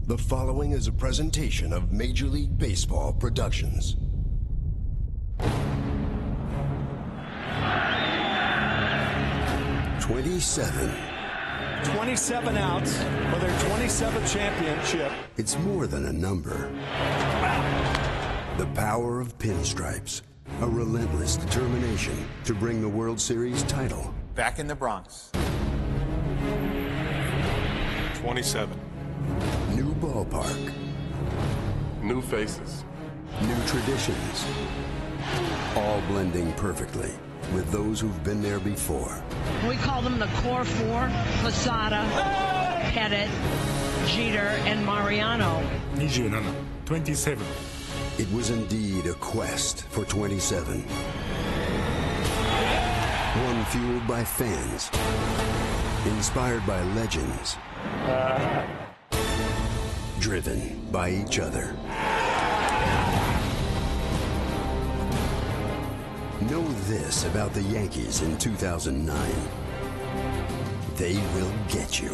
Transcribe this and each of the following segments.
The following is a presentation of Major League Baseball Productions. "27. 27 outs for their 27th championship. It's more than a number. The power of pinstripes. A relentless determination to bring the World Series title. Back in the Bronx. 27. New ballpark. New faces. New traditions. All blending perfectly with those who've been there before. We call them the Core Four: Posada, Pettit, Jeter, and Mariano. 27. It was indeed a quest for 27. One fueled by fans, inspired by legends, driven by each other. Know this about the Yankees in 2009. They will get you.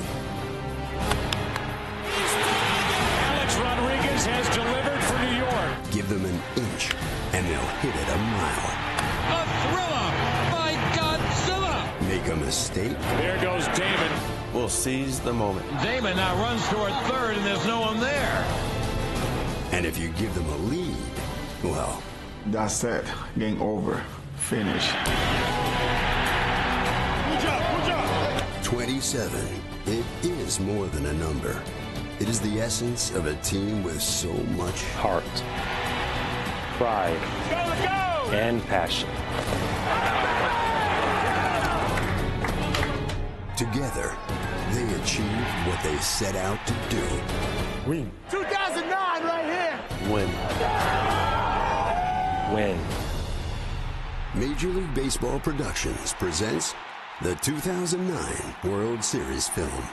Alex Rodriguez has delivered for New York. Give them an inch, and they'll hit it a mile. A thriller by Godzilla. Make a mistake. There goes Damon. We'll seize the moment. Damon now runs toward third, and there's no one there. And if you give them a lead, well, that's it. Game over. Finish. Good job. 27. It is more than a number. It is the essence of a team with so much Heart, pride, and passion. Together, they achieved what they set out to do. Win. 2009 right here. Win. Win. Major League Baseball Productions presents the 2009 World Series film.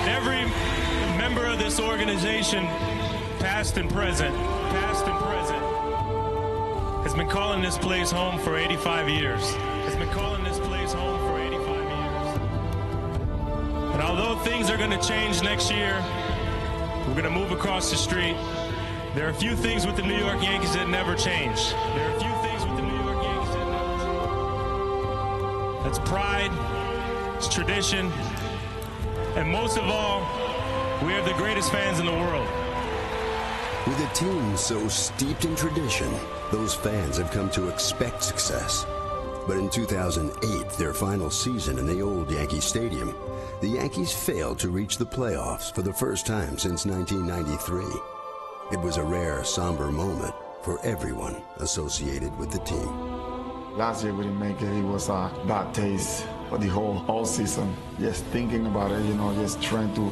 Every member of this organization, past and present, has been calling this place home for 85 years. And although things are going to change next year, we're going to move across the street. There are a few things with the New York Yankees that never change. That's pride, it's tradition, and most of all, we have the greatest fans in the world. With a team so steeped in tradition, those fans have come to expect success. But in 2008, their final season in the old Yankee Stadium, the Yankees failed to reach the playoffs for the first time since 1993. It was a rare, somber moment for everyone associated with the team. Last year we didn't make it. It was a bad taste for the whole all season. Just thinking about it, just trying to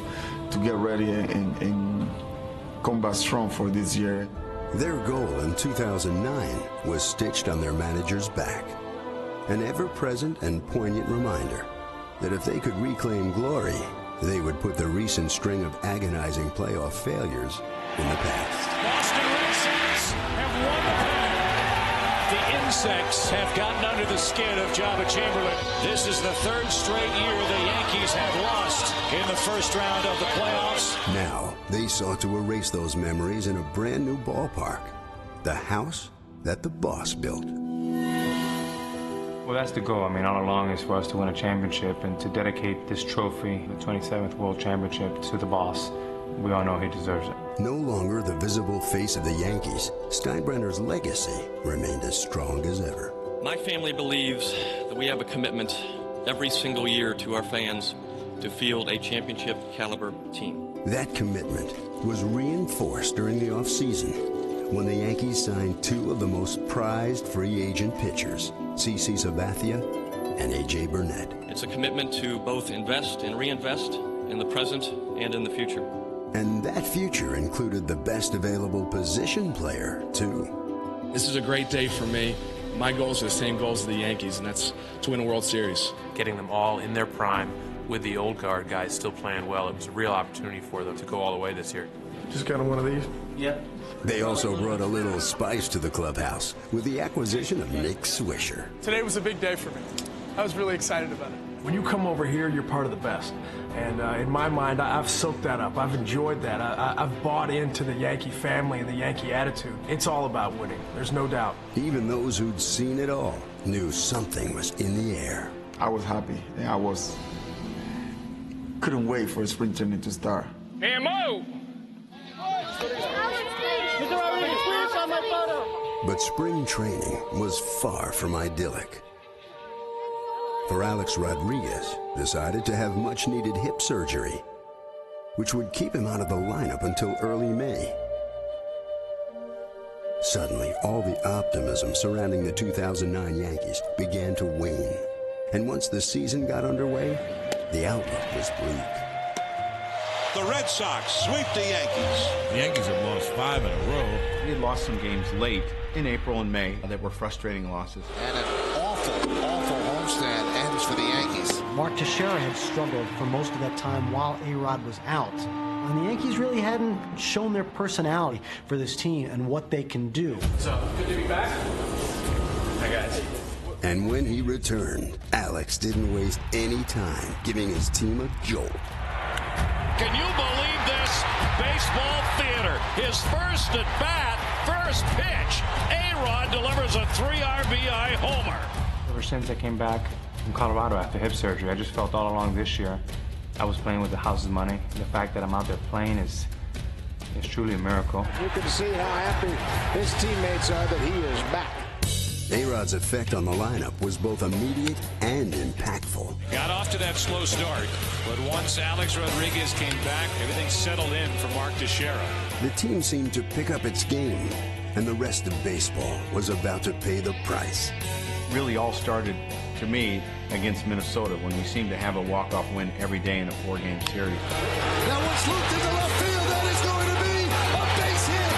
get ready and come back strong for this year. Their goal in 2009 was stitched on their manager's back. An ever-present and poignant reminder that if they could reclaim glory, they would put the recent string of agonizing playoff failures in the past. Boston Red Sox have won the pennant. The insects have gotten under the skin of Jabba Chamberlain. This is the third straight year the Yankees have lost in the first round of the playoffs. Now, they sought to erase those memories in a brand new ballpark, the house that the boss built. Well, that's the goal. All along is for us to win a championship and to dedicate this trophy, the 27th World Championship, to the boss. We all know he deserves it. No longer the visible face of the Yankees, Steinbrenner's legacy remained as strong as ever. My family believes that we have a commitment every single year to our fans to field a championship caliber team. That commitment was reinforced during the offseason when the Yankees signed two of the most prized free agent pitchers, CC Sabathia and A.J. Burnett. It's a commitment to both invest and reinvest in the present and in the future. And that future included the best available position player, too. This is a great day for me. My goals are the same goals as the Yankees, and that's to win a World Series. Getting them all in their prime with the old guard guys still playing well, it was a real opportunity for them to go all the way this year. Just got one of these? Yeah. They also brought a little spice to the clubhouse with the acquisition of Nick Swisher. Today was a big day for me. I was really excited about it. When you come over here, you're part of the best. And in my mind, I've soaked that up. I've enjoyed that. I've bought into the Yankee family and the Yankee attitude. It's all about winning. There's no doubt. Even those who'd seen it all knew something was in the air. I was happy, and couldn't wait for spring training to start. Hey, Mo! But spring training was far from idyllic. For Alex Rodriguez decided to have much-needed hip surgery, which would keep him out of the lineup until early May. Suddenly, all the optimism surrounding the 2009 Yankees began to wane. And once the season got underway, the outlook was bleak. The Red Sox sweep the Yankees. The Yankees have lost 5 in a row. We had lost some games late in April and May that were frustrating losses. And an awful homestand ends for the Yankees. Mark Teixeira had struggled for most of that time while A-Rod was out. And the Yankees really hadn't shown their personality for this team and what they can do. What's up? Good to be back. Hi, guys. And when he returned, Alex didn't waste any time giving his team a jolt. Can you believe this? Baseball theater. His first at bat, first pitch. A-Rod delivers a 3 RBI homer. Ever since I came back from Colorado after hip surgery, I just felt all along this year I was playing with the house's money. The fact that I'm out there playing is truly a miracle. You can see how happy his teammates are that he is back. A-Rod's effect on the lineup was both immediate and impactful. Got off to that slow start, but once Alex Rodriguez came back, everything settled in for Mark Teixeira. The team seemed to pick up its game, and the rest of baseball was about to pay the price. Really all started, to me, against Minnesota when we seemed to have a walk-off win every day in a 4-game series. That one's looped into left field. That is going to be a base hit.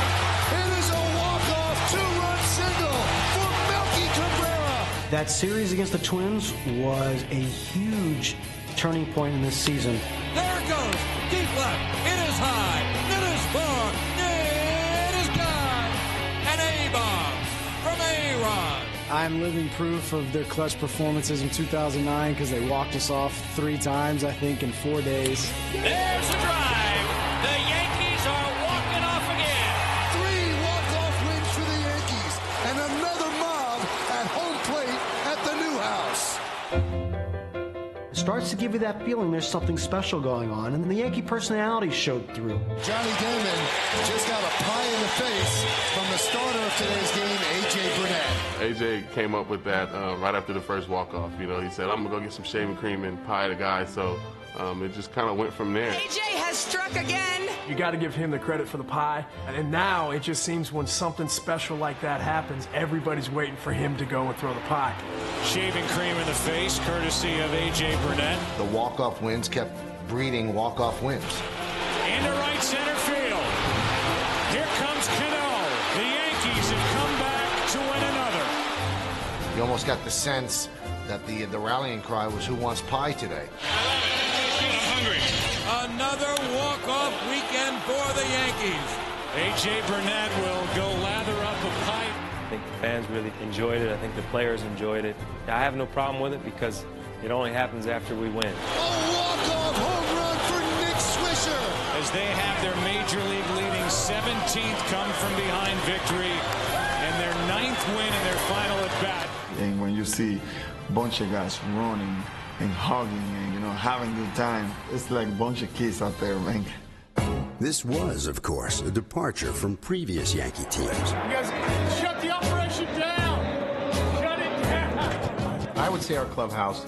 It is a walk-off 2-run single for Melky Cabrera. That series against the Twins was a huge turning point in this season. There it goes. Deep left. It is high. It is far. It is gone. An A-bomb from A-Rod. I'm living proof of their clutch performances in 2009 because they walked us off 3 times, I think, in 4 days. There's the drive. The Yankees are walking off again. 3 walk-off wins for the Yankees, and another mob at home plate at the new house. It starts to give you that feeling there's something special going on, and the Yankee personality showed through. Johnny Damon just got a pie in the face from the starter of today's game, A.J. Burnett. A.J. came up with that right after the first walk-off. You know, he said, I'm going to go get some shaving cream and pie the guy. So it just kind of went from there. A.J. has struck again. You got to give him the credit for the pie. And now it just seems when something special like that happens, everybody's waiting for him to go and throw the pie. Shaving cream in the face, courtesy of A.J. Burnett. The walk-off wins kept breeding walk-off wins. Into right center field. Here comes Cano. The Yankees have come back to win another. You almost got the sense that the rallying cry was who wants pie today. Another walk-off weekend for the Yankees. A.J. Burnett will go lather up a pipe. I think the fans really enjoyed it. I think the players enjoyed it. I have no problem with it because it only happens after we win. A walk-off home run for Nick Swisher. As they have their Major League leading 17th come from behind victory and their 9th win in their final at-bat. And when you see a bunch of guys running and hugging and, you know, having a good time, it's like a bunch of kids out there, man. This was, of course, a departure from previous Yankee teams. You guys shut the operation down. Shut it down. I would say our clubhouse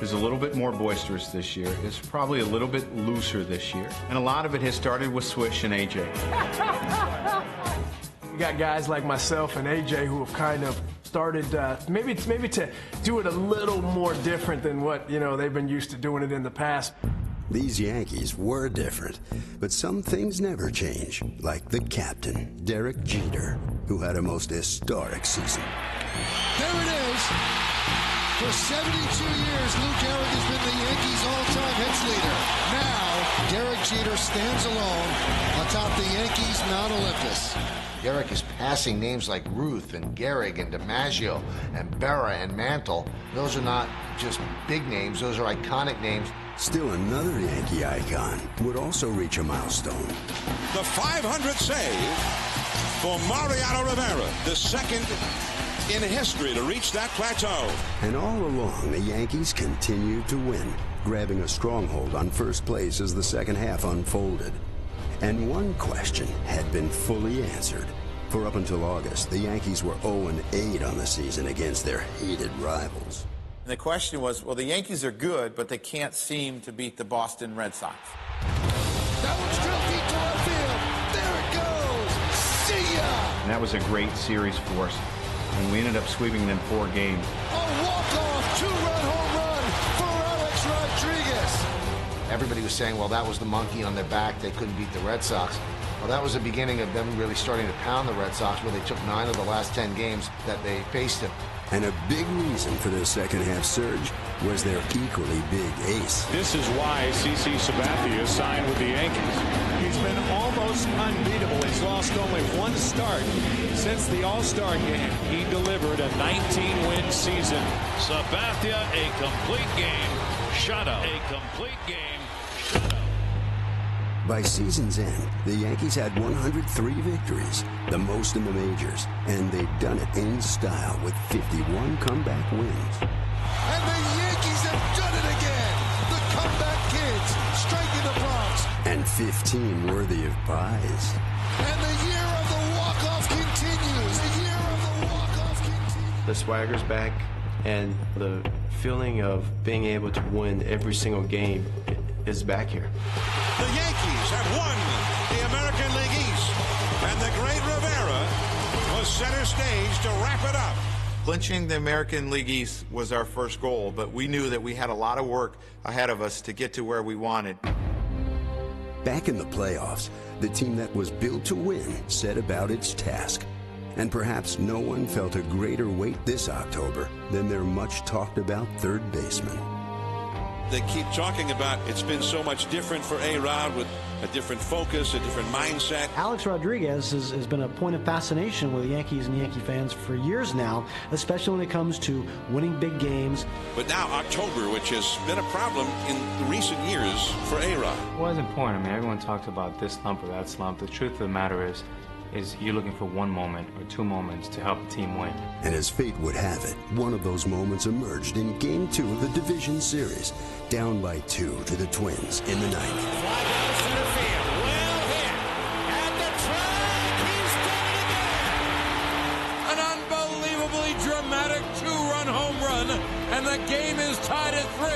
is a little bit more boisterous this year. It's probably a little bit looser this year. And a lot of it has started with Swish and AJ. You got guys like myself and AJ who have kind of started maybe to do it a little more different than what, you know, they've been used to doing it in the past. These Yankees were different, but some things never change, like the captain, Derek Jeter, who had a most historic season. There it is. For 72 years, Lou Gehrig has been the Yankees' all-time hits leader. Now, Derek Jeter stands alone atop the Yankees' Mount Olympus. Gehrig is passing names like Ruth and Gehrig and DiMaggio and Berra and Mantle. Those are not just big names, those are iconic names. Still another Yankee icon would also reach a milestone. The 500th save for Mariano Rivera, the second in history to reach that plateau. And all along, the Yankees continued to win, grabbing a stronghold on first place as the second half unfolded. And one question had been fully answered. For up until August, the Yankees were 0-8 on the season against their hated rivals. And the question was, well, the Yankees are good, but they can't seem to beat the Boston Red Sox. That one's drilled deep to left field. There it goes. See ya! And that was a great series for us. And we ended up sweeping them 4 games. A walk-off two-run home run for Alex Rodriguez. Everybody was saying, well, that was the monkey on their back. They couldn't beat the Red Sox. Well, that was the beginning of them really starting to pound the Red Sox, where they took 9 of the last 10 games that they faced him. And a big reason for their second half surge was their equally big ace. This is why CC Sabathia signed with the Yankees. He's been almost unbeatable. He's lost only 1 start since the All-Star game. He delivered a 19-win season. Sabathia, a complete game shutout. A complete game shutout. By season's end, the Yankees had 103 victories, the most in the majors, and they'd done it in style with 51 comeback wins. And the Yankees have done it again! The comeback kids striking the Bronx. And 15 worthy of pies. And the year of the walk-off continues. The year of the walk-off continues. The swagger's back, and the feeling of being able to win every single game is back here. The Yankees have won the American League East, and the great Rivera was center stage to wrap it up. Clinching the American League East was our first goal, but we knew that we had a lot of work ahead of us to get to where we wanted. Back in the playoffs, the team that was built to win set about its task. And perhaps no one felt a greater weight this October than their much talked about third baseman. They keep talking about it's been so much different for A-Rod with a different focus, a different mindset. Alex Rodriguez has been a point of fascination with the Yankees and Yankee fans for years now, especially when it comes to winning big games. But now October, which has been a problem in the recent years for A-Rod. Well, it's important. I mean, everyone talks about this slump or that slump. The truth of the matter is you're looking for one moment or 2 moments to help the team win. And as fate would have it, one of those moments emerged in Game 2 of the Division Series, down by 2 to the Twins in the 9th. Fly down center field, well hit, at the track, he's done it again! An unbelievably dramatic 2-run home run, and the game is tied at 3.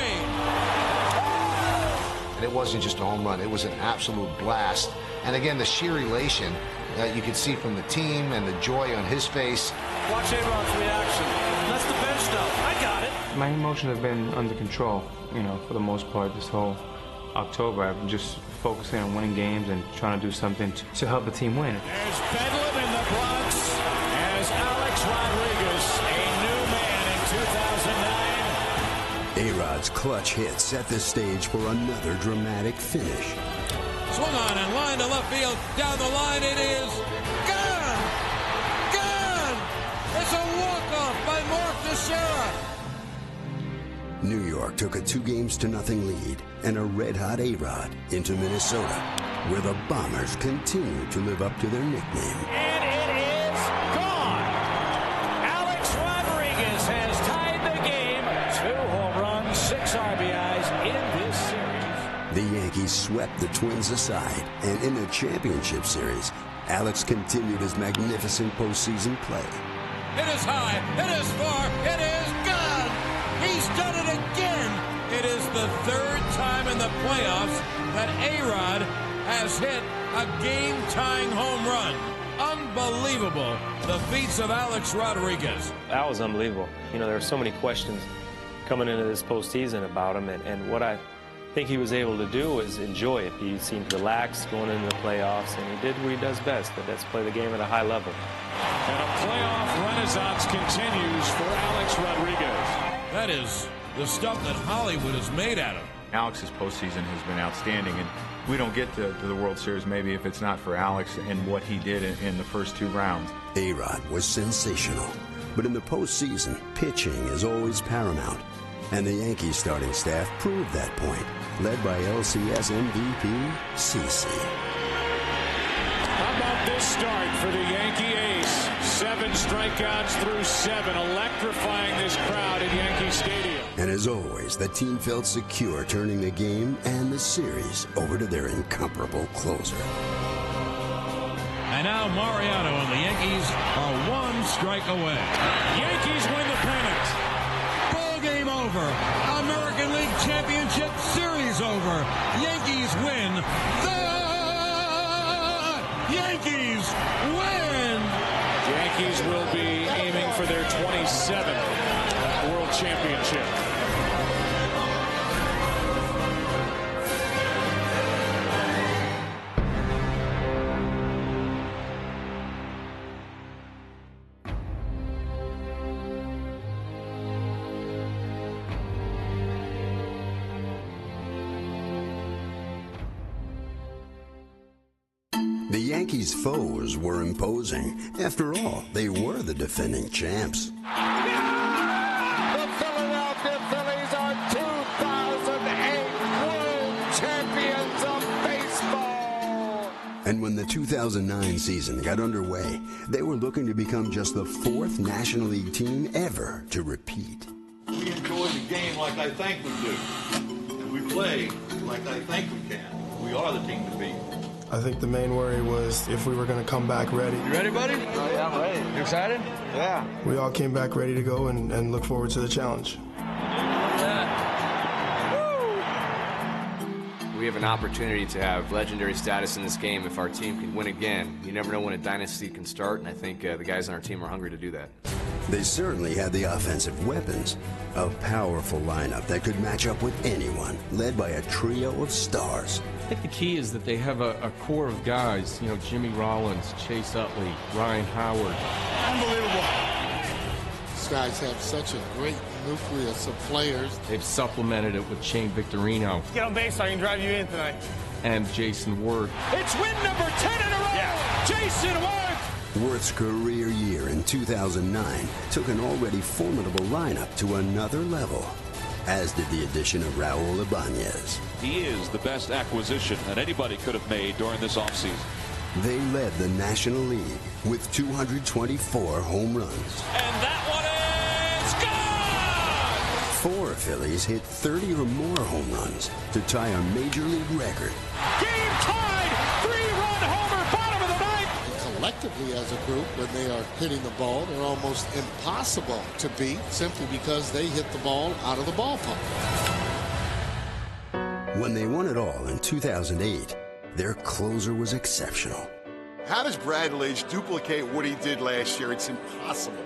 And it wasn't just a home run, it was an absolute blast. And again, the sheer elation that you could see from the team and the joy on his face. Watch A-Rod's reaction. That's the bench now. I got it. My emotions have been under control, for the most part this whole October. I've been just focusing on winning games and trying to do something to help the team win. There's Bedlam in the Bronx as Alex Rodriguez, a new man in 2009. A-Rod's clutch hit set the stage for another dramatic finish. Swung on and line to left field. Down the line it is gone! Gone! It's a walk-off by Mark Teixeira. New York took a 2-0 lead and a red-hot A-Rod into Minnesota, where the Bombers continue to live up to their nickname. And it is gone! Alex Rodriguez has tied the game. 2 home runs, 6 RBIs in this series. The Yankees swept the Twins aside, and in the championship series, Alex continued his magnificent postseason play. It is high, it is far, it is gone! He's done it again! It is the 3rd time in the playoffs that A-Rod has hit a game-tying home run. Unbelievable, the feats of Alex Rodriguez. That was unbelievable. There were so many questions coming into this postseason about him, and what I think he was able to do is enjoy it. He seemed relaxed going into the playoffs, and he did what he does best, and that's play the game at a high level. And a playoff renaissance continues for Alex Rodriguez. That is the stuff that Hollywood is made out of. Alex's postseason has been outstanding, and we don't get to the World Series maybe if it's not for Alex and what he did in the first 2 rounds. A-Rod was sensational, but in the postseason, pitching is always paramount. And the Yankees starting staff proved that point, led by LCS MVP CeCe. How about this start for the Yankee ace? 7 strikeouts through 7, electrifying this crowd at Yankee Stadium. And as always, the team felt secure turning the game and the series over to their incomparable closer. And now Mariano and the Yankees are 1 strike away. Yankees win the pennant. Ball game over. American League Championship Series over. Yankees win. The Yankees win. The Yankees will be aiming for their 27th World Championship. The Yankees' foes were imposing. After all, they were the defending champs. The Philadelphia Phillies are 2008 World Champions of Baseball. And when the 2009 season got underway, they were looking to become just the 4th National League team ever to repeat. We enjoy the game like I think we do. And we play like I think we can. We are the team to beat. I think the main worry was if we were going to come back ready. You ready, buddy? Oh, yeah, I'm ready. You excited? Yeah. We all came back ready to go and look forward to the challenge. We have an opportunity to have legendary status in this game if our team can win again. You never know when a dynasty can start, and I think the guys on our team are hungry to do that. They certainly had the offensive weapons. A powerful lineup that could match up with anyone, led by a trio of stars. I think the key is that they have a core of guys, you know, Jimmy Rollins, Chase Utley, Ryan Howard. Unbelievable. These guys have such a great nucleus of players. They've supplemented it with Shane Victorino. Get on base so I can drive you in tonight. And Jason Worth. It's win number 10 in a row. Yeah. Jason Worth. Worth's career year in 2009 took an already formidable lineup to another level, as did the addition of Raul Ibanez. He is the best acquisition that anybody could have made during this offseason. They led the National League with 224 home runs. And that one is gone! 4 Phillies hit 30 or more home runs to tie a major league record. Game tied! 3-run homer, bottom of the ninth! Collectively as a group, when they are hitting the ball, they're almost impossible to beat simply because they hit the ball out of the ballpark. When they won it all in 2008, their closer was exceptional. How does Brad Lidge duplicate what he did last year? It's impossible.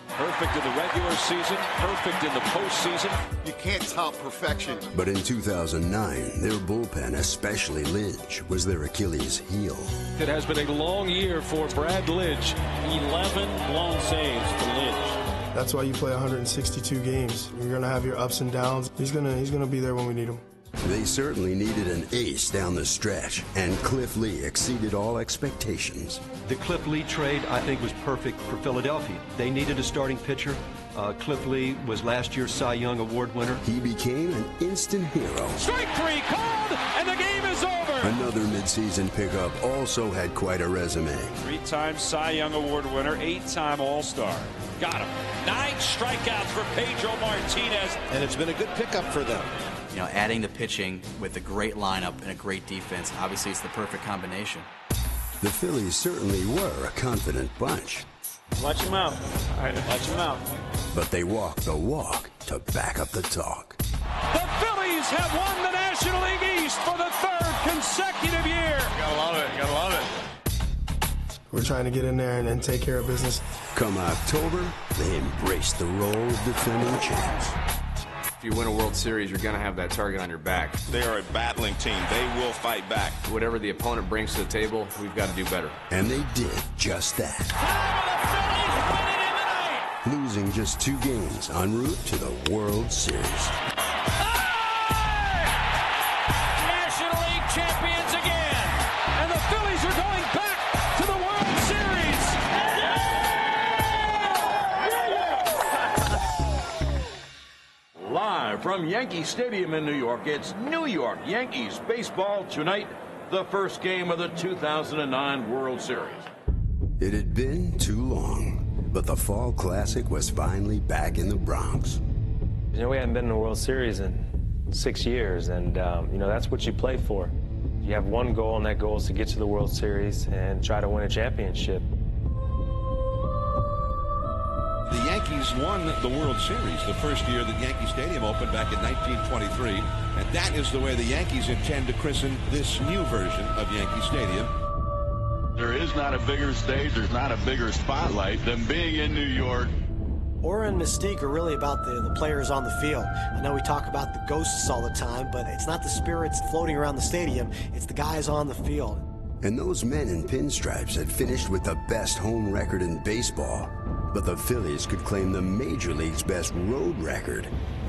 Perfect in the regular season, perfect in the postseason. You can't top perfection. But in 2009, their bullpen, especially Lidge, was their Achilles heel. It has been a long year for Brad Lidge. 11 blown saves for Lidge. That's why you play 162 games. You're going to have your ups and downs. He's going to be there when we need him. They certainly needed an ace down the stretch, and Cliff Lee exceeded all expectations. The Cliff Lee trade, I think, was perfect for Philadelphia. They needed a starting pitcher. Cliff Lee was last year's Cy Young Award winner. He became an instant hero. Strike 3 called, and the game is over! Another midseason pickup also had quite a resume. 3-time Cy Young Award winner, 8-time All-Star. Got him. 9 strikeouts for Pedro Martinez. And it's been a good pickup for them. You know, adding the pitching with a great lineup and a great defense, obviously it's the perfect combination. The Phillies certainly were a confident bunch. Watch him out. Watch him out. But they walked the walk to back up the talk. The Phillies have won the National League East for the 3rd consecutive year. Gotta love it. Gotta love it. We're trying to get in there and take care of business. Come October, they embraced the role of defending champs. If you win a World Series, you're going to have that target on your back. They are a battling team. They will fight back. Whatever the opponent brings to the table, we've got to do better. And they did just that. losing just 2 games en route to the World Series. National League champions again, and the Phillies are going back to the World Series. Live from Yankee Stadium in New York, it's New York Yankees baseball tonight, the first game of the 2009 World Series. It had been too long, but the Fall Classic was finally back in the Bronx. You know, we hadn't been in a World Series in 6 years, and, you know, that's what you play for. You have one goal, and that goal is to get to the World Series and try to win a championship. The Yankees won the World Series the first year that Yankee Stadium opened back in 1923, and that is the way the Yankees intend to christen this new version of Yankee Stadium. There is not a bigger stage, there's not a bigger spotlight than being in New York. Aura and mystique are really about the players on the field. I know we talk about the ghosts all the time, but it's not the spirits floating around the stadium, it's the guys on the field. And those men in pinstripes had finished with the best home record in baseball. But the Phillies could claim the Major League's best road record.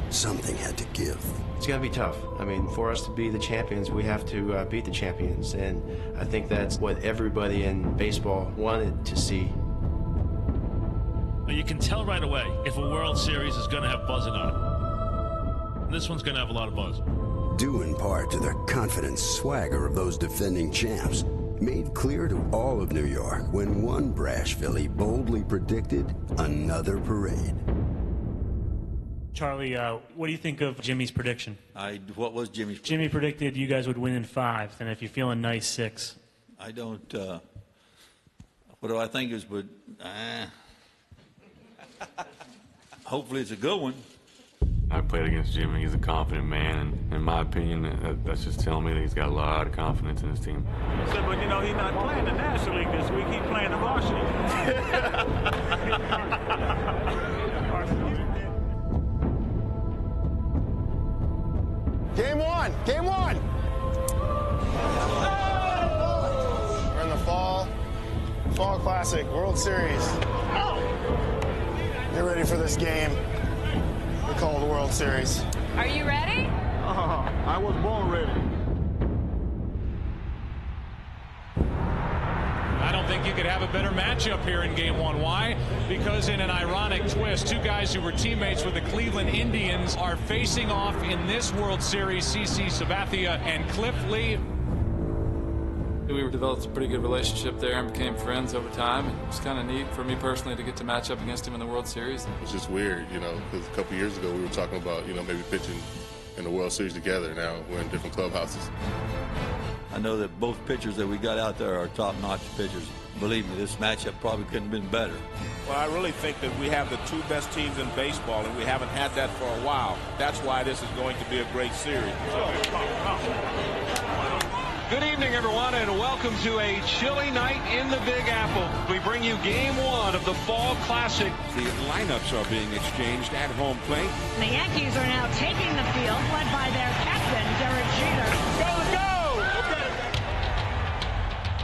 Something had to give. It's going to be tough. I mean, for us to be the champions, we have to beat the champions. And I think that's what everybody in baseball wanted to see. You can tell right away if a World Series is going to have buzzing on it. This one's going to have a lot of buzz. Due in part to the confident swagger of those defending champs, made clear to all of New York when one brash Philly boldly predicted another parade. Charlie, what do you think of Jimmy's prediction? What was Jimmy's prediction? Jimmy predicted you guys would win in 5, and if you're feeling nice, 6. I don't, what do I think is, but, hopefully it's a good one. I played against Jimmy. He's a confident man, and in my opinion, that's just telling me that he's got a lot of confidence in his team. So, but you know, he's not playing the National League this week. He's playing the varsity. Game one. We're in the Fall Classic, World Series. Get ready for this game. We call it the World Series. Are you ready? I was born ready. I don't think you could have a better matchup here in Game 1. Why? Because in an ironic twist, 2 guys who were teammates with the Cleveland Indians are facing off in this World Series. CC Sabathia and Cliff Lee. We developed a pretty good relationship there and became friends over time. And it was kind of neat for me personally to get to match up against him in the World Series. It's just weird, you know, because a couple years ago we were talking about, you know, maybe pitching in the World Series together. Now we're in different clubhouses. I know that both pitchers that we got out there are top-notch pitchers. Believe me, this matchup probably couldn't have been better. Well, I really think that we have the 2 best teams in baseball, and we haven't had that for a while. That's why this is going to be a great series. Good evening, everyone, and welcome to a chilly night in the Big Apple. We bring you Game 1 of the Fall Classic. The lineups are being exchanged at home plate. The Yankees are now taking the field, led by their captain, Derek Jeter. Go!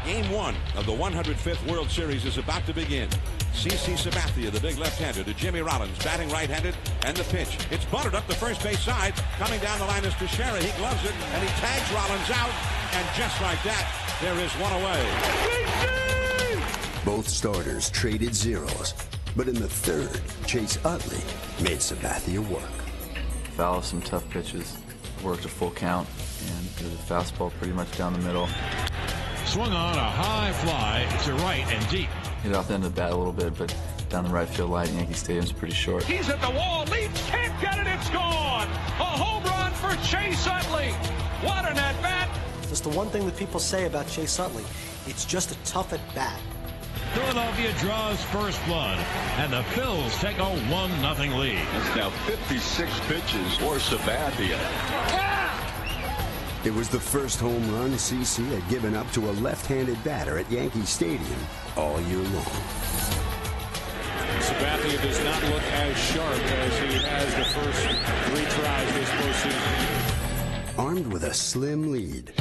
Game 1 of the 105th World Series is about to begin. CC Sabathia, the big left-hander, to Jimmy Rollins, batting right-handed, and the pitch. It's butted up the first base side. Coming down the line is Teixeira. He gloves it, and he tags Rollins out. And just like that, there is one away. Both starters traded zeros, but in the third, Chase Utley made Sabathia work. Fouled some tough pitches, worked a full count, and the fastball pretty much down the middle. Swung on a high fly to right and deep. Hit off the end of the bat a little bit, but down the right field light, Yankee Stadium's pretty short. He's at the wall, leaps, can't get it, it's gone! A home run for Chase Utley! What an at-bat! Just the one thing that people say about Chase Utley, it's just a tough at-bat. Philadelphia draws first blood, and the Phils take a 1-0 lead. It's now 56 pitches for Sabathia. It was the first home run CC had given up to a left-handed batter at Yankee Stadium all year long. Sabathia does not look as sharp as he has the first 3 tries this postseason. Armed with a slim lead,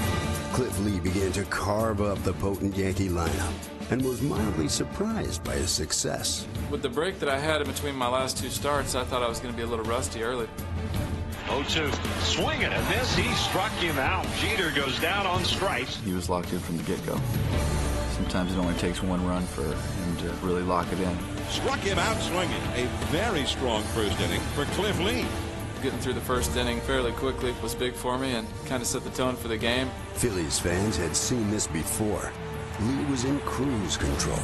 Cliff Lee began to carve up the potent Yankee lineup. and was mildly surprised by his success. With the break that I had in between my last two starts, I thought I was going to be a little rusty early. 0-2. Swing and a miss. He struck him out. Jeter goes down on strikes. He was locked in from the get-go. Sometimes it only takes one run for him to really lock it in. Struck him out swinging. A very strong first inning for Cliff Lee. Getting through the first inning fairly quickly was big for me and kind of set the tone for the game. Phillies fans had seen this before. Lee was in cruise control.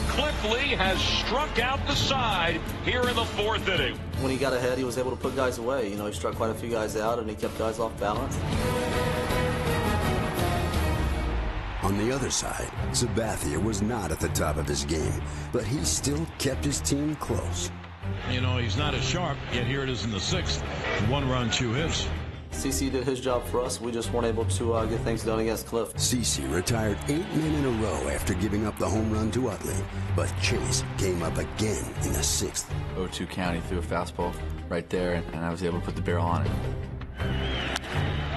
Cliff Lee has struck out the side here in the fourth inning. When he got ahead, he was able to put guys away. You know, he struck quite a few guys out, and he kept guys off balance. On the other side, Sabathia was not at the top of his game, but he still kept his team close. You know, he's not as sharp, yet here it is in the sixth. 1 run, 2 hits. CC did his job for us. We just weren't able to get things done against Cliff. CC retired 8 men in a row after giving up the home run to Utley, but Chase came up again in the 6th. 0-2 count, he threw a fastball right there, and I was able to put the barrel on it.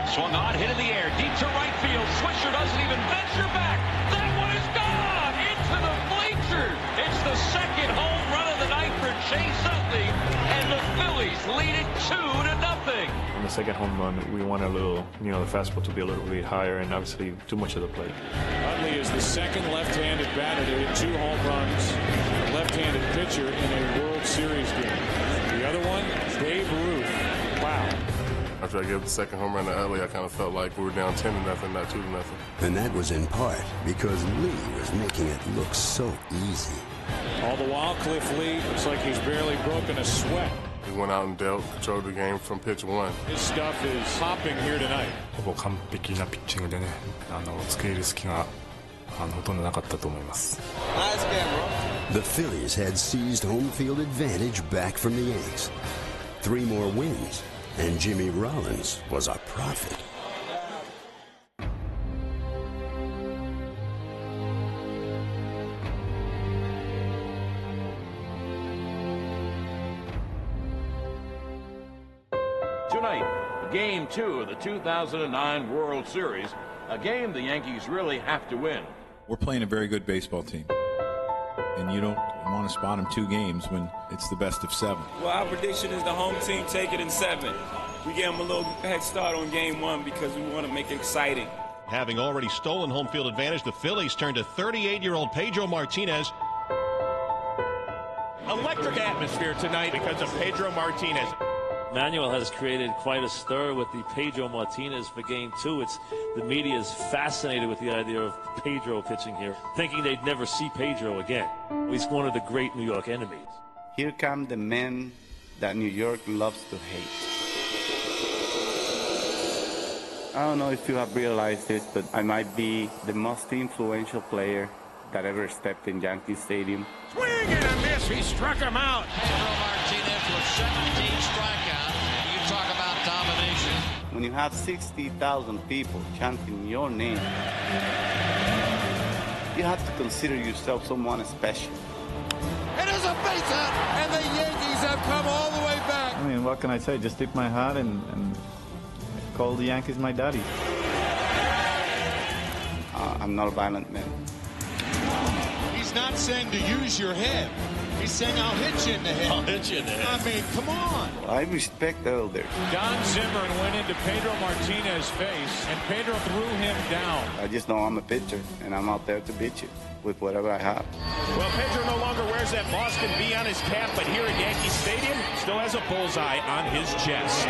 Swung on, hit in the air, deep to right field. Swisher doesn't even venture back. That one is gone into the bleachers. It's the second home run of the night for Chase Utley, and the Phillies lead it 2-0. On the second home run, we want a little, the fastball to be a little bit higher, and obviously too much of the plate. Utley is the second left-handed batter to hit 2 home runs, a left-handed pitcher in a World Series game. The other one, Babe Ruth. Wow. After I gave the second home run to Utley, I kind of felt like we were down 10-0, not 2-0. And that was in part because Lee was making it look so easy. All the while, Cliff Lee looks like he's barely broken a sweat. He went out and controlled the game from pitch 1. His stuff is popping here tonight. ほぼ完璧なピッチングでね、付け入る隙がほとんどなかったと思います。The Phillies had seized home field advantage back from the Yankees. 3 more wins, and Jimmy Rollins was a prophet. Tonight, Game 2 of the 2009 World Series, a game the Yankees really have to win. We're playing a very good baseball team, and you don't want to spot them 2 games when it's the best of 7. Well, our prediction is the home team take it in 7. We give them a little head start on Game 1 because we want to make it exciting. Having already stolen home field advantage, the Phillies turn to 38-year-old Pedro Martinez. Electric atmosphere tonight because of Pedro Martinez. Manuel has created quite a stir with the Pedro Martinez for Game 2. The media is fascinated with the idea of Pedro pitching here, thinking they'd never see Pedro again. He's one of the great New York enemies. Here come the men that New York loves to hate. I don't know if you have realized this, but I might be the most influential player that ever stepped in Yankee Stadium. Swing and a miss. He struck him out. Pedro Martinez with 17 strikeouts. You talk about domination. When you have 60,000 people chanting your name, you have to consider yourself someone special. It is a base hit, and the Yankees have come all the way back. I mean, what can I say? Just tip my hat and call the Yankees my daddy. I'm not a violent man. He's not saying to use your head. He's saying, I'll hit you in the head. I'll hit you in the head. I mean, come on. I respect elders. Don Zimmer went into Pedro Martinez's face, and Pedro threw him down. I just know I'm a pitcher, and I'm out there to beat you with whatever I have. Well, Pedro no longer wears that Boston B on his cap, but here at Yankee Stadium, still has a bullseye on his chest.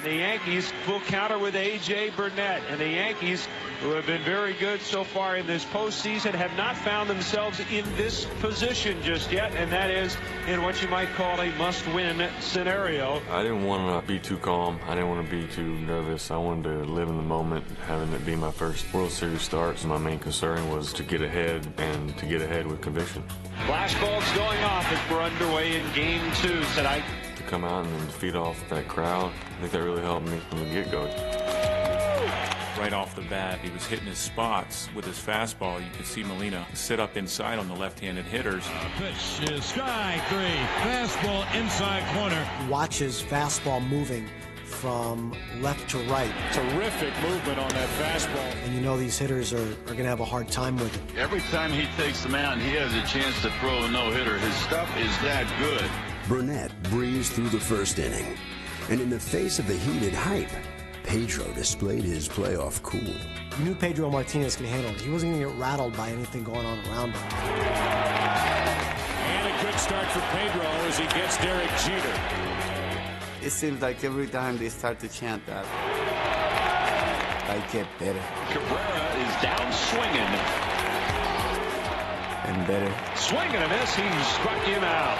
The Yankees full counter with A.J. Burnett, and the Yankees, who have been very good so far in this postseason, have not found themselves in this position just yet, and that is in what you might call a must-win scenario. I didn't want to be too calm. I didn't want to be too nervous. I wanted to live in the moment, having it be my first World Series start. So my main concern was to get ahead, and to get ahead with conviction. Flashbulbs going off as we're underway in Game 2 tonight. Come out and then feed off that crowd. I think that really helped me from the get-go. Right off the bat, he was hitting his spots with his fastball. You could see Molina sit up inside on the left-handed hitters. Pitch is strike 3. Fastball inside corner. Watch his fastball moving from left to right. Terrific movement on that fastball. And you know these hitters are going to have a hard time with it. Every time he takes the mound, he has a chance to throw a no-hitter. His stuff is that good. Burnett breezed through the first inning. And in the face of the heated hype, Pedro displayed his playoff cool. You knew Pedro Martinez could handle it. He wasn't going to get rattled by anything going on around him. And a good start for Pedro as he gets Derek Jeter. It seems like every time they start to chant that, I get better. Cabrera is down swinging. And better. Swing and a miss. He struck him out.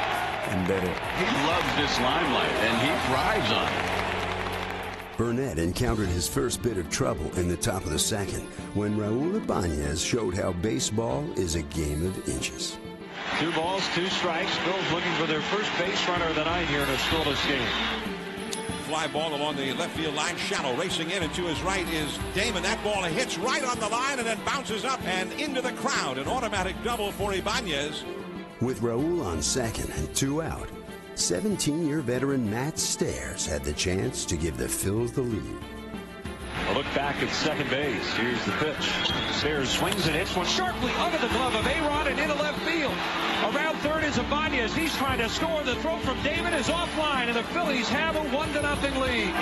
And better. He loves this limelight, and he thrives on it. Burnett encountered his first bit of trouble in the top of the second when Raul Ibanez showed how baseball is a game of inches. 2 balls, 2 strikes. Phil's looking for their first base runner of the night here in a scoreless game. Fly ball along the left field line, shallow. Racing in and to his right is Damon. That ball hits right on the line and then bounces up and into the crowd. An automatic double for Ibanez. With Raul on second and 2 out, 17-year veteran Matt Stairs had the chance to give the Phils the lead. A look back at second base. Here's the pitch. Stairs swings and hits one sharply under the glove of A-Rod and into left field. Around third is Ibanez. He's trying to score. The throw from Damon is offline, and the Phillies have a 1-0 lead.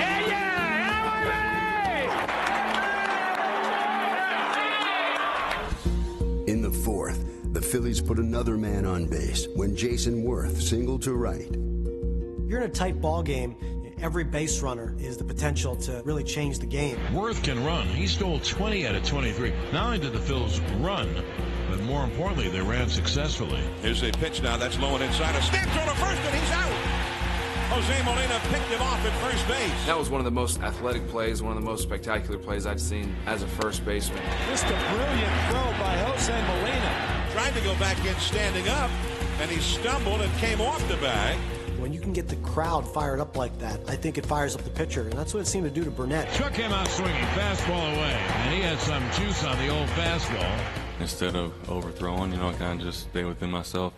In the fourth, the Phillies put another man on base when Jason Worth singled to right. You're in a tight ball game. Every base runner is the potential to really change the game. Worth can run. He stole 20 out of 23. Not only did the Phils run, but more importantly, they ran successfully. Here's a pitch now. That's low and inside. A snap throw to first, and he's out. Jose Molina picked him off at first base. That was one of the most athletic plays, one of the most spectacular plays I've seen as a first baseman. Just a brilliant throw by Jose Molina. Tried to go back in standing up, and he stumbled and came off the bag. When you can get the crowd fired up like that, I think it fires up the pitcher, and that's what it seemed to do to Burnett. Took him out swinging, fastball away, and he had some juice on the old fastball. Instead of overthrowing, I kind of just stay within myself.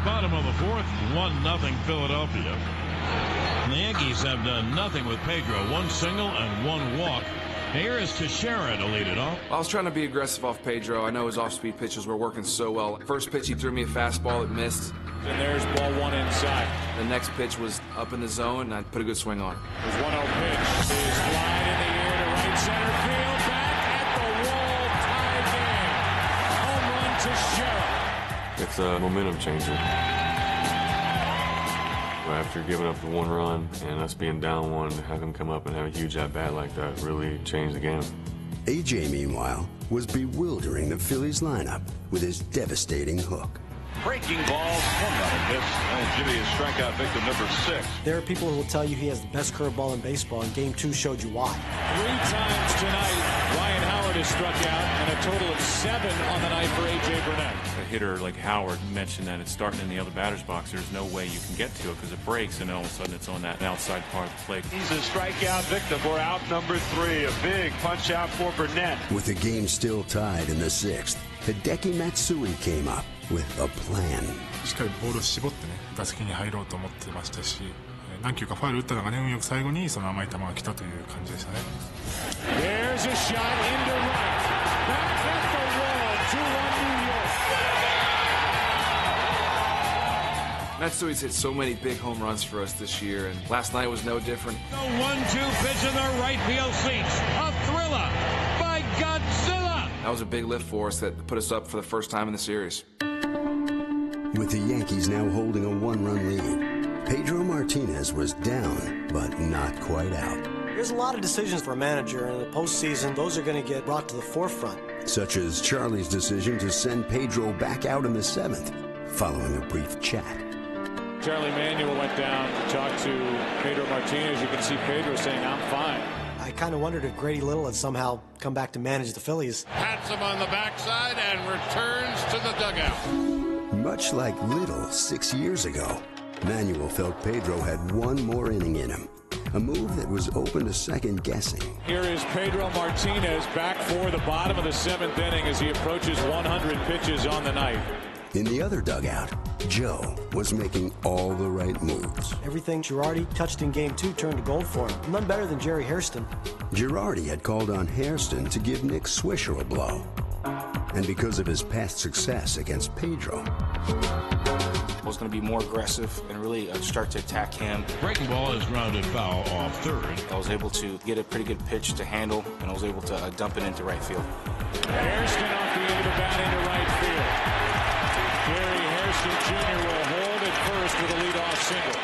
Bottom of the fourth, 1-0 Philadelphia. And the Yankees have done nothing with Pedro. 1 single and 1 walk. Here is Teixeira to lead it off. I was trying to be aggressive off Pedro. I know his off-speed pitches were working so well. First pitch, he threw me a fastball that missed. And there's ball 1 inside. The next pitch was up in the zone, and I put a good swing on it. There's 1-0 pitch. Is flying in the air to right center field. Back at the wall. Tie game. Home run Teixeira. It's a momentum changer. After giving up the 1 run and us being down 1, to have him come up and have a huge at-bat like that really changed the game. AJ, meanwhile, was bewildering the Phillies lineup with his devastating hook. Breaking ball, 1-0 miss, and Jimmy is strikeout victim number 6. There are people who will tell you he has the best curveball in baseball, and Game 2 showed you why. 3 times tonight, Ryan Howard has struck out, and a total of 7 on the night for A.J. Burnett. A hitter like Howard mentioned that it's starting in the other batter's box. There's no way you can get to it because it breaks, and all of a sudden it's on that outside part of the plate. He's a strikeout victim. We're out number 3. A big punch out for Burnett. With the game still tied in the 6th, Hideki Matsui came up with a plan. しっかりボールを絞ってね、打席に入ろうと思ってましたし、何球かファウル打ったのがね、運よく最後にその甘い球が来たという感じでしたね。There's a shot into right. Back at the wall, 2-1 New York. Matsui's hit so many big home runs for us this year, and last night was no different. The 1-2 pitch in the right field seats. A thriller by Godzilla. That was a big lift for us that put us up for the first time in the series. With the Yankees now holding a 1-run lead, Pedro Martinez was down, but not quite out. There's a lot of decisions for a manager, and in the postseason, those are going to get brought to the forefront. Such as Charlie's decision to send Pedro back out in the 7th, following a brief chat. Charlie Manuel went down to talk to Pedro Martinez. You can see Pedro saying, "I'm fine." I kind of wondered if Grady Little had somehow come back to manage the Phillies. Pats him on the backside and returns to the dugout. Much like Little 6 years ago, Manuel felt Pedro had 1 more inning in him, a move that was open to second guessing. Here is Pedro Martinez back for the bottom of the 7th inning as he approaches 100 pitches on the night. In the other dugout, Joe was making all the right moves. Everything Girardi touched in Game 2 turned to gold for him. None better than Jerry Hairston. Girardi had called on Hairston to give Nick Swisher a blow. And because of his past success against Pedro, I was going to be more aggressive and really start to attack him. Breaking ball is grounded foul off third. I was able to get a pretty good pitch to handle, and I was able to dump it into right field. Hairston off the end of the bat into right field. Gary Hairston Jr. will hold at first with a leadoff single.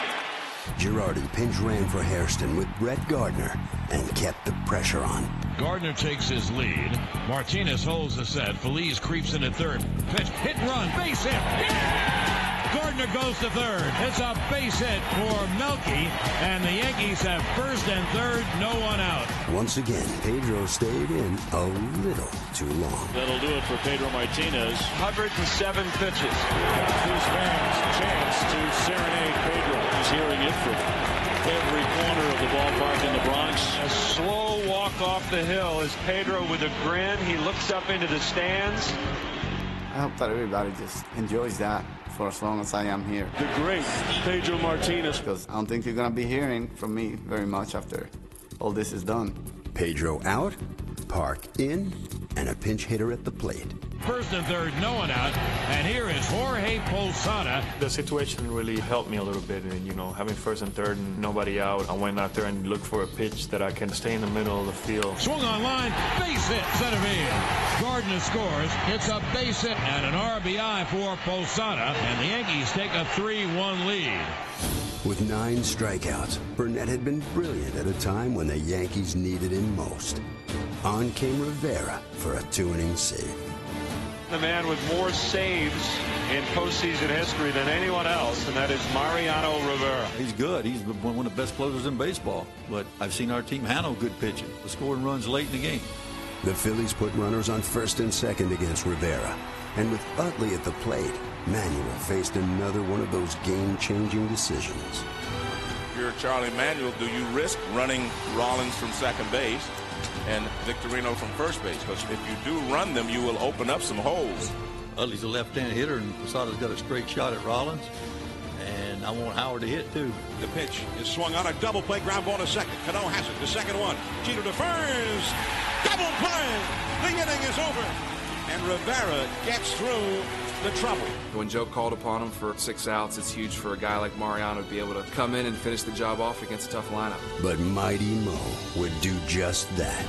Girardi pinch ran for Hairston with Brett Gardner and kept the pressure on. Gardner takes his lead. Martinez holds the set. Phillies creeps in at third. Pitch, hit and run, base hit. Yeah! Gardner goes to third. It's a base hit for Melky, and the Yankees have first and third, no one out. Once again, Pedro stayed in a little too long. That'll do it for Pedro Martinez. 107 pitches. These fans a chance to serenade Pedro. He's hearing it from every corner of the ballpark in the Bronx. A slow walk off the hill is Pedro with a grin. He looks up into the stands. I hope that everybody just enjoys that for as long as I am here. The great Pedro Martinez. Because I don't think you're going to be hearing from me very much after all this is done. Pedro out, Park in, and a pinch hitter at the plate. First and third, no one out. And here is Jorge Posada. The situation really helped me a little bit. And, having first and third and nobody out, I went out there and looked for a pitch that I can stay in the middle of the field. Swung on line, base hit, center field. Gardner scores. It's a base hit and an RBI for Posada. And the Yankees take a 3-1 lead. With 9 strikeouts, Burnett had been brilliant at a time when the Yankees needed him most. On came Rivera for a 2-inning save. The man with more saves in postseason history than anyone else, and that is Mariano Rivera. He's good. He's one of the best closers in baseball. But I've seen our team handle good pitching, scoring runs late in the game. The Phillies put runners on first and second against Rivera. And with Utley at the plate, Manuel faced another one of those game-changing decisions. If you're Charlie Manuel, do you risk running Rollins from second base and Victorino from first base? Because if you do run them, you will open up some holes. Utley's a left-hand hitter, and Posada's got a straight shot at Rollins. And I want Howard to hit, too. The pitch is swung on a double play, ground ball to second. Cano has it, the second one. Jeter to first. Double play. The inning is over. And Rivera gets through the trouble. When Joe called upon him for 6 outs, it's huge for a guy like Mariano to be able to come in and finish the job off against a tough lineup. But Mighty Mo would do just that.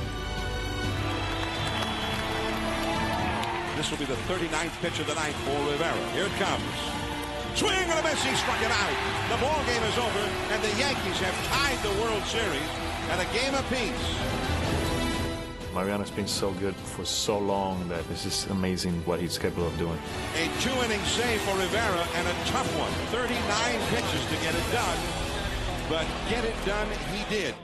This will be the 39th pitch of the night for Rivera. Here it comes. Swing and a miss. He struck it out. The ball game is over, and the Yankees have tied the World Series at a game apiece. Mariano's been so good for so long that it's just amazing what he's capable of doing. A 2-inning save for Rivera and a tough one. 39 pitches to get it done, but get it done he did.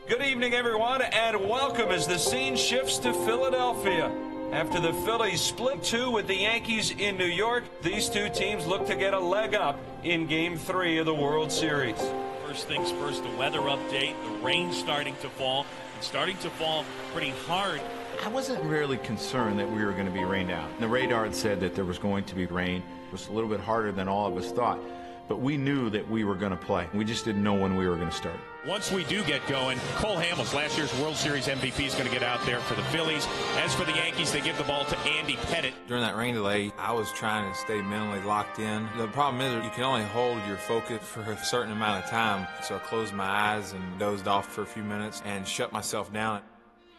Good evening, everyone, and welcome as the scene shifts to Philadelphia. After the Phillies split 2 with the Yankees in New York, these two teams look to get a leg up in Game 3 of the World Series. First things first, the weather update. The rain starting to fall, and starting to fall pretty hard. I wasn't really concerned that we were going to be rained out. The radar had said that there was going to be rain. It was a little bit harder than all of us thought. But we knew that we were going to play. We just didn't know when we were going to start. Once we do get going, Cole Hamels, last year's World Series MVP, is going to get out there for the Phillies. As for the Yankees, they give the ball to Andy Pettitte. During that rain delay, I was trying to stay mentally locked in. The problem is you can only hold your focus for a certain amount of time. So I closed my eyes and dozed off for a few minutes and shut myself down.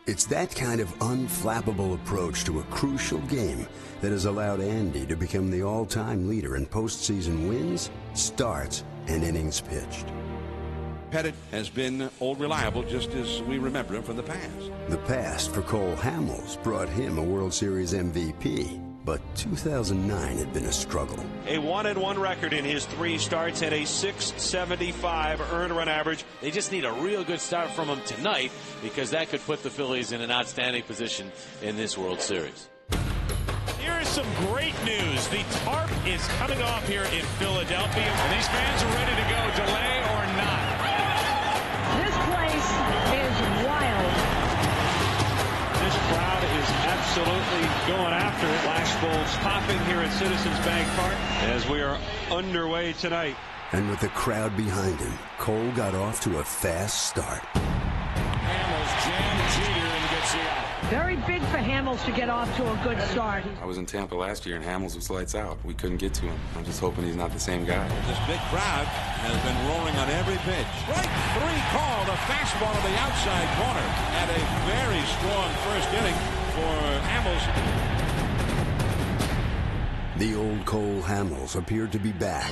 It's that kind of unflappable approach to a crucial game that has allowed Andy to become the all-time leader in postseason wins, starts, and innings pitched. Pettitte has been old reliable, just as we remember him from the past. The past for Cole Hamels brought him a World Series MVP, but 2009 had been a struggle. A 1-1 record in his 3 starts and a .675 earned run average. They just need a real good start from him tonight, because that could put the Phillies in an outstanding position in this World Series. Here is some great news. The tarp is coming off here in Philadelphia. And these fans are ready to go, delay or not. This place is wild. This crowd is absolutely going after it. Flashbulbs popping here at Citizens Bank Park as we are underway tonight. And with the crowd behind him, Cole got off to a fast start. Hamels jam Jeter and gets the out. Very big for Hamels to get off to a good start. I was in Tampa last year and Hamels was lights out. We couldn't get to him. I'm just hoping he's not the same guy. This big crowd has been roaring on every pitch. Strike 3 called, a fastball to the outside corner. And a very strong first inning for Hamels. The old Cole Hamels appeared to be back.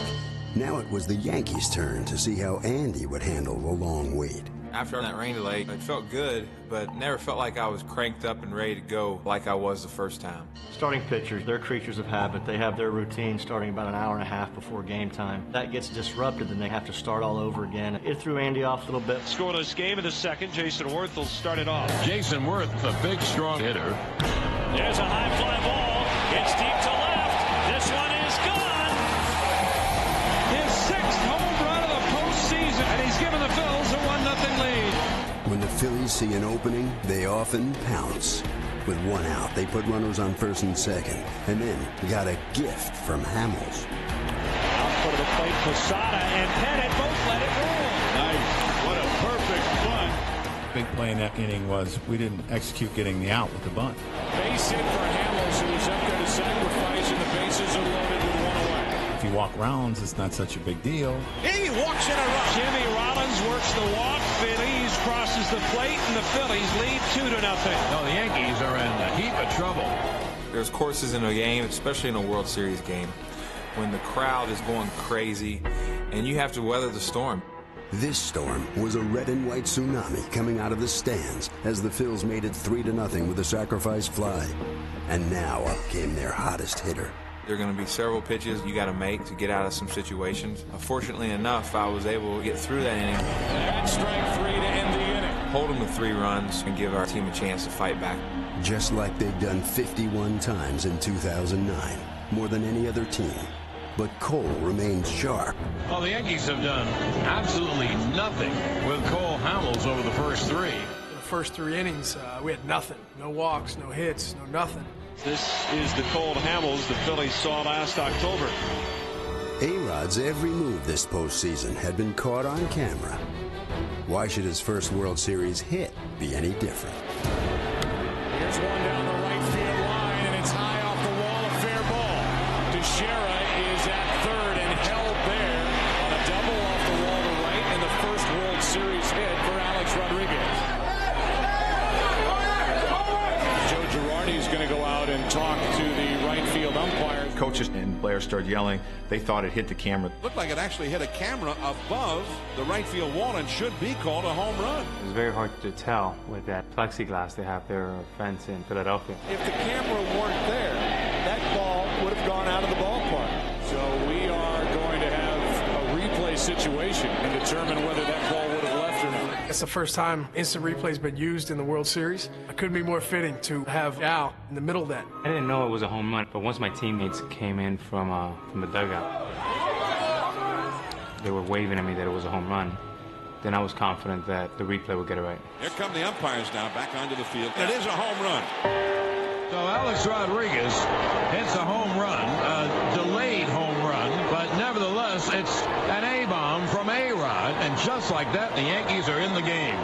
Now it was the Yankees' turn to see how Andy would handle the long wait. After that rain delay, it felt good, but never felt like I was cranked up and ready to go like I was the first time. Starting pitchers, they're creatures of habit. They have their routine starting about an hour and a half before game time. That gets disrupted, then they have to start all over again. It threw Andy off a little bit. Scoreless game in the second. Jason Worth will start it off. Jason Worth, a big, strong hitter. There's a high fly ball. It's deep to left. This one is gone. His 6th home run of the postseason, and he's given the Phillies a 1-0 lead. When the Phillies see an opening, they often pounce. With 1 out, they put runners on first and second, and then got a gift from Hamels. Output of the plate, Posada and Pettit both let it roll. Nice. What a perfect bunt. Big play in that inning was we didn't execute getting the out with the bunt. Base hit for Hamels, who's up there to sacrifice, and the bases are loaded with 1 away. If you walk rounds, it's not such a big deal. He walks in a run. Jimmy Rollins works the walk. Phillies crosses the plate, and the Phillies lead 2-0. No, the Yankees are in a heap of trouble. There's courses in a game, especially in a World Series game, when the crowd is going crazy and you have to weather the storm. This storm was a red and white tsunami coming out of the stands as the Phils made it 3-0 with a sacrifice fly. And now up came their hottest hitter. There are going to be several pitches you got to make to get out of some situations. Fortunately enough, I was able to get through that inning. That's strike 3 to end the inning. Hold them to 3 runs and give our team a chance to fight back. Just like they've done 51 times in 2009, more than any other team. But Cole remains sharp. Well, the Yankees have done absolutely nothing with Cole Hamels over the first 3. In the first 3 innings, we had nothing. No walks, no hits, no nothing. This is the Cole Hamels the Phillies saw last October. A-Rod's every move this postseason had been caught on camera. Why should his first World Series hit be any different? Here's one down the right field line, and it's high off the wall, a fair ball. Teixeira is at third and held there on a double off the wall to right, and the first World Series hit for Alex Rodriguez. Joe Girardi is going to go out and talk to the right field umpire. Coaches and players started yelling. They thought it hit the camera. Looked like it actually hit a camera above the right field wall and should be called a home run. It was very hard to tell with that plexiglass they have their fence in Philadelphia. If the camera weren't there, that ball would have gone out of the ballpark. So we are going to have a replay situation and determine whether that ball would have left or not. It's the first time instant replay's been used in the World Series. It couldn't be more fitting to have Al in the middle of that. I didn't know it was a home run, but once my teammates came in from the dugout, they were waving at me that it was a home run. Then I was confident that the replay would get it right. Here come the umpires now back onto the field. It is a home run. So Alex Rodriguez hits a home run, a delayed home run, but nevertheless, it's an A-bomb from A-Rod, and just like that, the Yankees are in the game.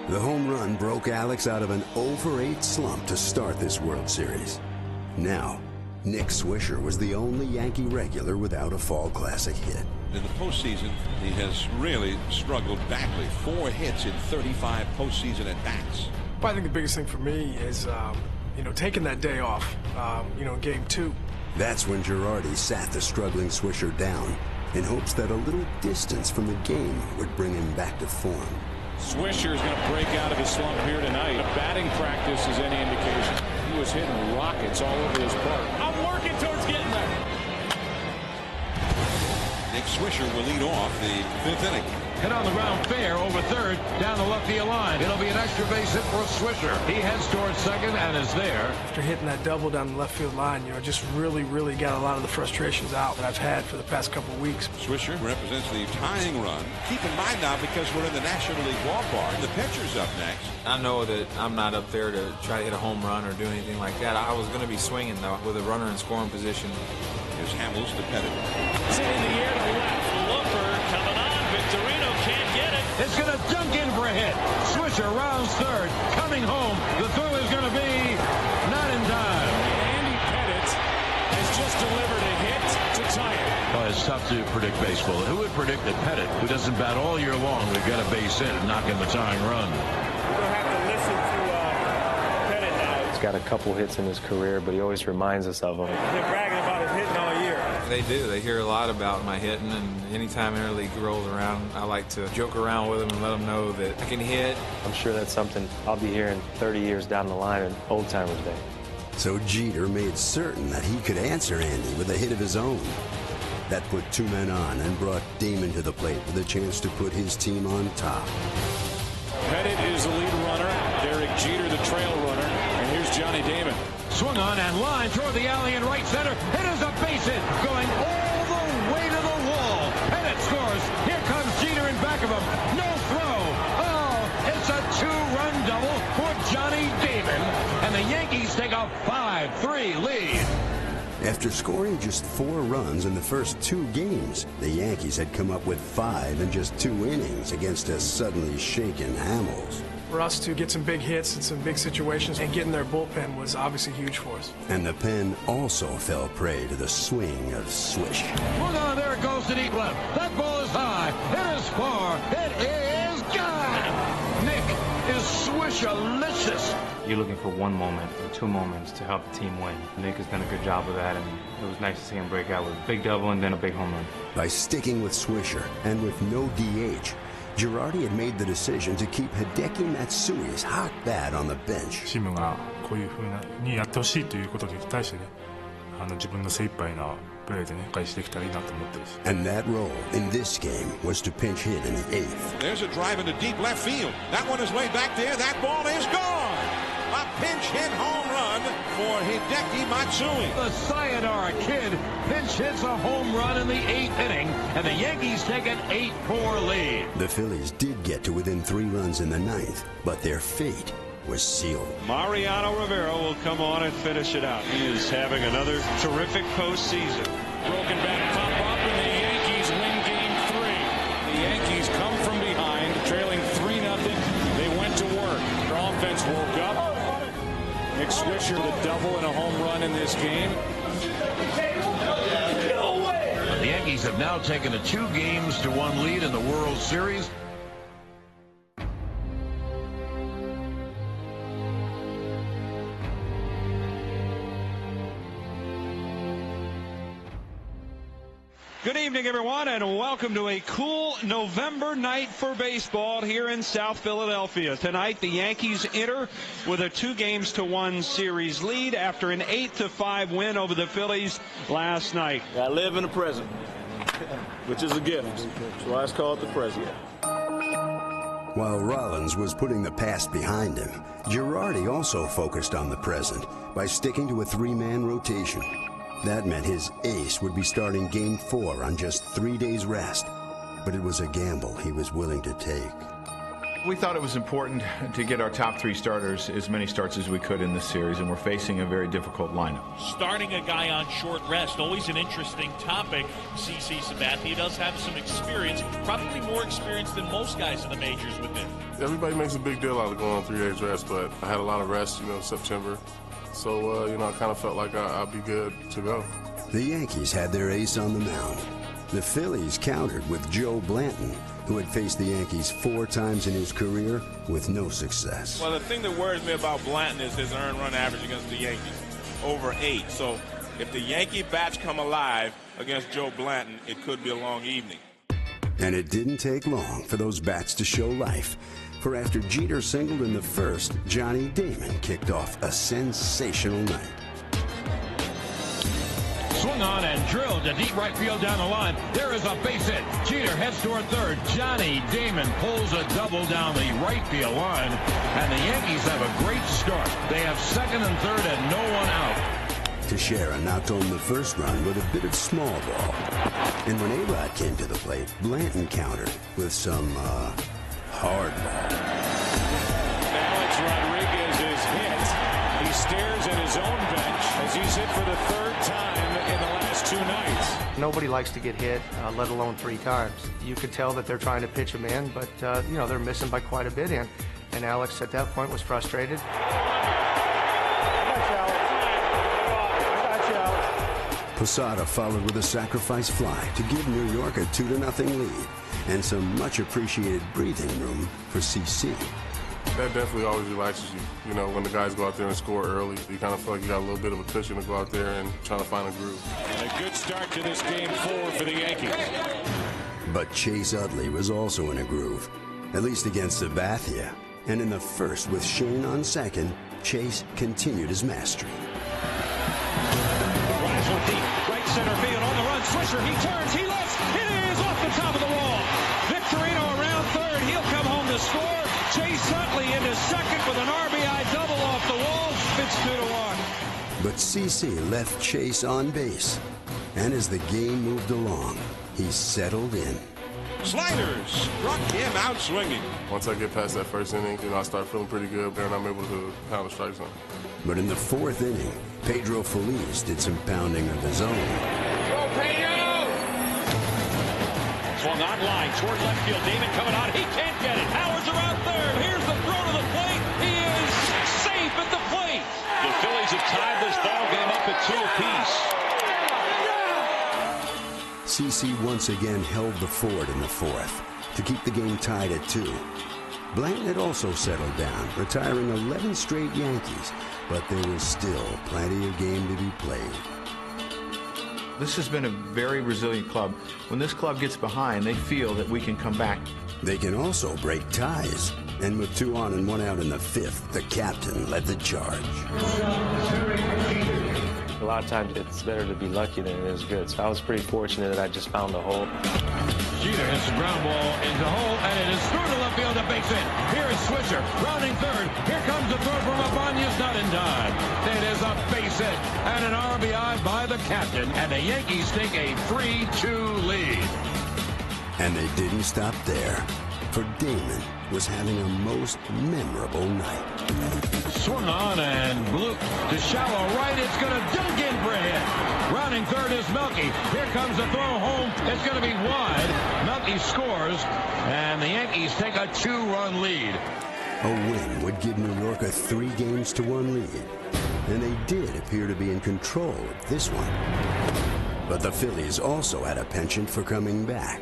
The home run broke Alex out of an 0-for-8 slump to start this World Series. Now, Nick Swisher was the only Yankee regular without a Fall Classic hit. In the postseason, he has really struggled badly. 4 hits in 35 postseason at-bats. Well, I think the biggest thing for me is, taking that day off, game 2. That's when Girardi sat the struggling Swisher down in hopes that a little distance from the game would bring him back to form. Swisher is going to break out of his slump here tonight. If batting practice is any indication, he was hitting rockets all over this park. I'm working towards getting there. Nick Swisher will lead off the 5th inning. Hit on the ground fair over third, down the left field line. It'll be an extra base hit for Swisher. He heads towards second and is there. After hitting that double down the left field line, just really got a lot of the frustrations out that I've had for the past couple of weeks. Swisher represents the tying run. Keep in mind now, because we're in the National League ballpark, the pitcher's up next. I know that I'm not up there to try to hit a home run or do anything like that. I was going to be swinging, though, with a runner in scoring position. Here's Hamels to Pettit. It's in the air to left. Looper coming on. Victorino can't get it. It's going to dunk in for a hit. Swisher rounds third. Coming home. The throw is going to be not in time. Andy Pettit has just delivered a hit to tie it. Oh, it's tough to predict baseball. Who would predict that Pettit, who doesn't bat all year long, would get a base hit and knock in the tying run? We're going to have to listen to Pettit now. He's got a couple hits in his career, but he always reminds us of them. They're bragging about his hitting all year. They do. They hear a lot about my hitting, and anytime interleague rolls around, I like to joke around with them and let them know that I can hit. I'm sure that's something I'll be hearing 30 years down the line in Old Timers Day. So Jeter made certain that he could answer Andy with a hit of his own. That put two men on and brought Damon to the plate with a chance to put his team on top. Pettit is the lead runner. Derek Jeter, the trail runner. And here's Johnny Damon. Swung on and line toward the alley in right center. It is a base hit going all the way to the wall. Pettit scores. Here comes Jeter in back of him. No throw. Oh, it's a two-run double for Johnny Damon. And the Yankees take a 5-3 lead. After scoring just 4 runs in the first 2 games, the Yankees had come up with 5 in just 2 innings against a suddenly shaken Hamels. For us to get some big hits in some big situations and getting their bullpen was obviously huge for us. And the pen also fell prey to the swing of Swish. Swung on, there it goes to deep left. That ball is high. It is far. It is gone. Nick is Swishalicious. You're looking for one moment or 2 moments to help the team win. Nick has done a good job of that, and it was nice to see him break out with a big double and then a big home run. By sticking with Swisher and with no DH, Girardi had made the decision to keep Hideki Matsui's hot bat on the bench. チームがこういう風にやってほしいということに対してね、自分の精一杯なプレーでね、返してきたらいいなと思ってるし。And that role in this game was to pinch hit in the 8th. There's a drive into deep left field. That one is way back there. That ball is gone. A pinch hit home run for Hideki Matsui. The Sayonara Kid pinch hits a home run in the 8th inning, and the Yankees take an 8-4 lead. The Phillies did get to within 3 runs in the 9th, but their fate was sealed. Mariano Rivera will come on and finish it out. He is having another terrific postseason. Broken back pop up, and the Yankees win game 3. The Yankees come from behind, trailing 3-0. They went to work. Their offense woke up. Nick Swisher, the double and a home run in this game. The Yankees have now taken a 2-1 lead in the World Series. Good evening, everyone, and welcome to a cool November night for baseball here in South Philadelphia. Tonight, the Yankees enter with a 2-1 series lead after an 8-5 win over the Phillies last night. I live in the present, which is a gift. That's why it's called the present. While Rollins was putting the past behind him, Girardi also focused on the present by sticking to a 3-man rotation. That meant his ace would be starting Game 4 on just 3 days rest. But it was a gamble he was willing to take. We thought it was important to get our top 3 starters as many starts as we could in this series, and we're facing a very difficult lineup. Starting a guy on short rest, always an interesting topic. CC Sabathia does have some experience, probably more experience than most guys in the majors with him. Everybody makes a big deal out of going on 3 days rest, but I had a lot of rest, September. So, I kind of felt like I'll be good to go. The Yankees had their ace on the mound. The Phillies countered with Joe Blanton, who had faced the Yankees 4 times in his career with no success. Well, the thing that worries me about Blanton is his earned run average against the Yankees, over 8. So if the Yankee bats come alive against Joe Blanton, it could be a long evening. And it didn't take long for those bats to show life. For after Jeter singled in the first, Johnny Damon kicked off a sensational night. Swung swung on and drilled to deep right field down the line. There is a base hit. Jeter heads toward third. Johnny Damon pulls a double down the right field line. And the Yankees have a great start. They have second and third and no one out. Teixeira knocked home the first run with a bit of small ball. And when A-Rod came to the plate, Blanton countered with some, hard ball. Alex Rodriguez is hit. He stares at his own bench as he's hit for the third time in the last 2 nights. Nobody likes to get hit, let alone 3 times. You could tell that they're trying to pitch him in, but, they're missing by quite a bit in. And Alex, at that point, was frustrated. Posada followed with a sacrifice fly to give New York a 2-0 lead and some much-appreciated breathing room for CC. That definitely always relaxes you. You know, when the guys go out there and score early, you kind of feel like you got a little bit of a cushion to go out there and try to find a groove. And a good start to this game 4 for the Yankees. But Chase Utley was also in a groove, at least against Sabathia. And in the first, with Shane on second, Chase continued his mastery. Deep, right center field on the run. Swisher, he turns, he lifts. It is off the top of the wall. Victorino around third. He'll come home to score. Chase Utley into second with an RBI double off the wall. It's 2-1. But CC left Chase on base. And as the game moved along, he settled in. Sliders struck him out swinging. Once I get past that first inning, I start feeling pretty good there, and I'm able to pound the strike zone. But in the 4th inning, Pedro Feliz did some pounding of his own. Go, Pedro! Swung on line toward left field. Damon coming out. He can't get it. Howard's around third. Here's the throw to the plate. He is safe at the plate. The Phillies have tied this ball game up at 2 apiece. CC once again held the fort in the 4th to keep the game tied at 2. Blanton had also settled down, retiring 11 straight Yankees, but there was still plenty of game to be played. This has been a very resilient club. When this club gets behind, they feel that we can come back. They can also break ties. And with 2 on and 1 out in the 5th, the captain led the charge. A lot of times it's better to be lucky than it is good. So I was pretty fortunate that I just found a hole. Jeter hits the ground ball into hole, and it is through to left field, a base hit. Here is Swisher, rounding third. Here comes the throw from Ibanez, not in time. It is a base hit and an RBI by the captain, and the Yankees take a 3-2 lead. And they didn't stop there, for Damon was having a most memorable night. Swung on and blew to shallow right. It's going to dunk in for a hit. Rounding third is Melky. Here comes the throw home. It's going to be wide. Melky scores, and the Yankees take a 2-run lead. A win would give New York a 3-1 lead, and they did appear to be in control of this one. But the Phillies also had a penchant for coming back,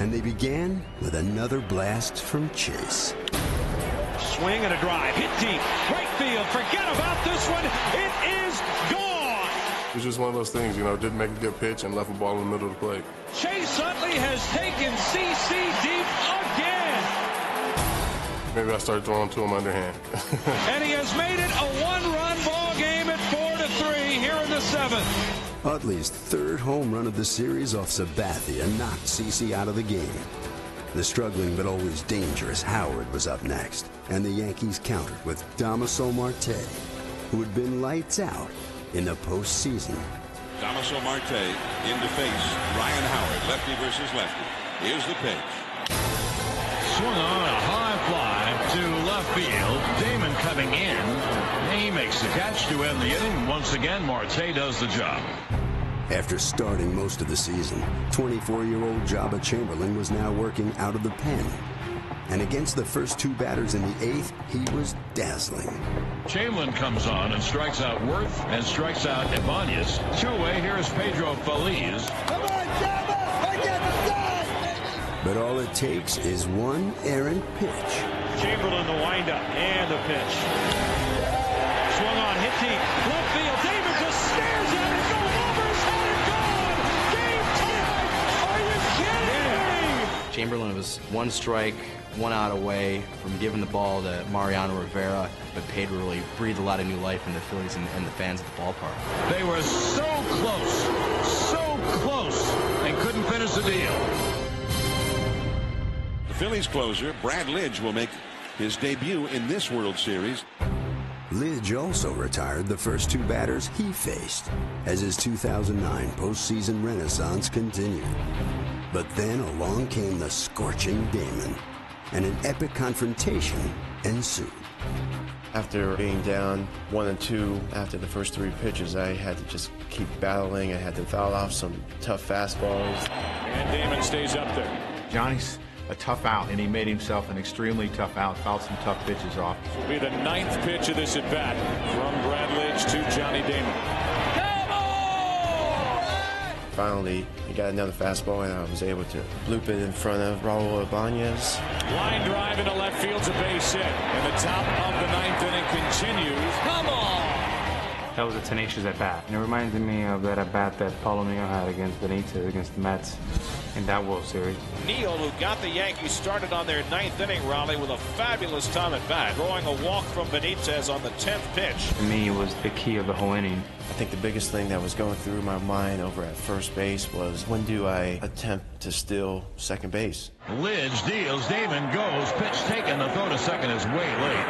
and they began with another blast from Chase. Swing and a drive, hit deep, right field. Forget about this one. It is gone. It was just one of those things, didn't make a good pitch and left the ball in the middle of the plate. Chase Utley has taken CC deep again. Maybe I started throwing to him underhand. And he has made it a 1-run ball game at 4-3 here in the 7th. Utley's 3rd home run of the series off Sabathia knocked CC out of the game. The struggling but always dangerous Howard was up next, and the Yankees countered with Damaso Marte, who had been lights out in the postseason. Damaso Marte in to face Ryan Howard, lefty versus lefty. Here's the pitch. Swung on a high fly to left field. Damon coming in. He makes the catch to end the inning. Once again, Marte does the job. After starting most of the season, 24-year-old Jabba Chamberlain was now working out of the pen. And against the first 2 batters in the 8th, he was dazzling. Chamberlain comes on and strikes out Worth and strikes out Ibanez. 2-away, here's Pedro Feliz. Come on, Jabba! Get the side! But all it takes is one errant pitch. Chamberlain the windup and the pitch. Swung on, hit deep, left field. David just stares at it, going over his head and gone. Game time! Are you kidding me? Chamberlain was 1 strike 1 out away from giving the ball to Mariano Rivera, but Pedro really breathed a lot of new life into the Phillies and the fans at the ballpark. They were so close, and couldn't finish the deal. The Phillies closer, Brad Lidge, will make his debut in this World Series. Lidge also retired the first 2 batters he faced as his 2009 postseason renaissance continued. But then along came the scorching Damon, and an epic confrontation ensued. After being down 1-2 after the first 3 pitches, I had to just keep battling. I had to foul off some tough fastballs. And Damon stays up there. Johnny's a tough out, and he made himself an extremely tough out, fouled some tough pitches off. This will be the 9th pitch of this at-bat from Brad Lidge to Johnny Damon. Finally, I got another fastball, and I was able to bloop it in front of Raul Ibanez. Line drive into left field's a base hit. And the top of the 9th inning continues. Come on! That was a tenacious at-bat. And it reminded me of that at-bat that Paulo Neal had against Benitez, against the Mets in that World Series. Neal, who got the Yankees started on their 9th inning rally with a fabulous time at bat, throwing a walk from Benitez on the 10th pitch. To me, it was the key of the whole inning. I think the biggest thing that was going through my mind over at first base was, when do I attempt to steal second base? Lidge deals, Damon goes, pitch taken, the throw to second is way late.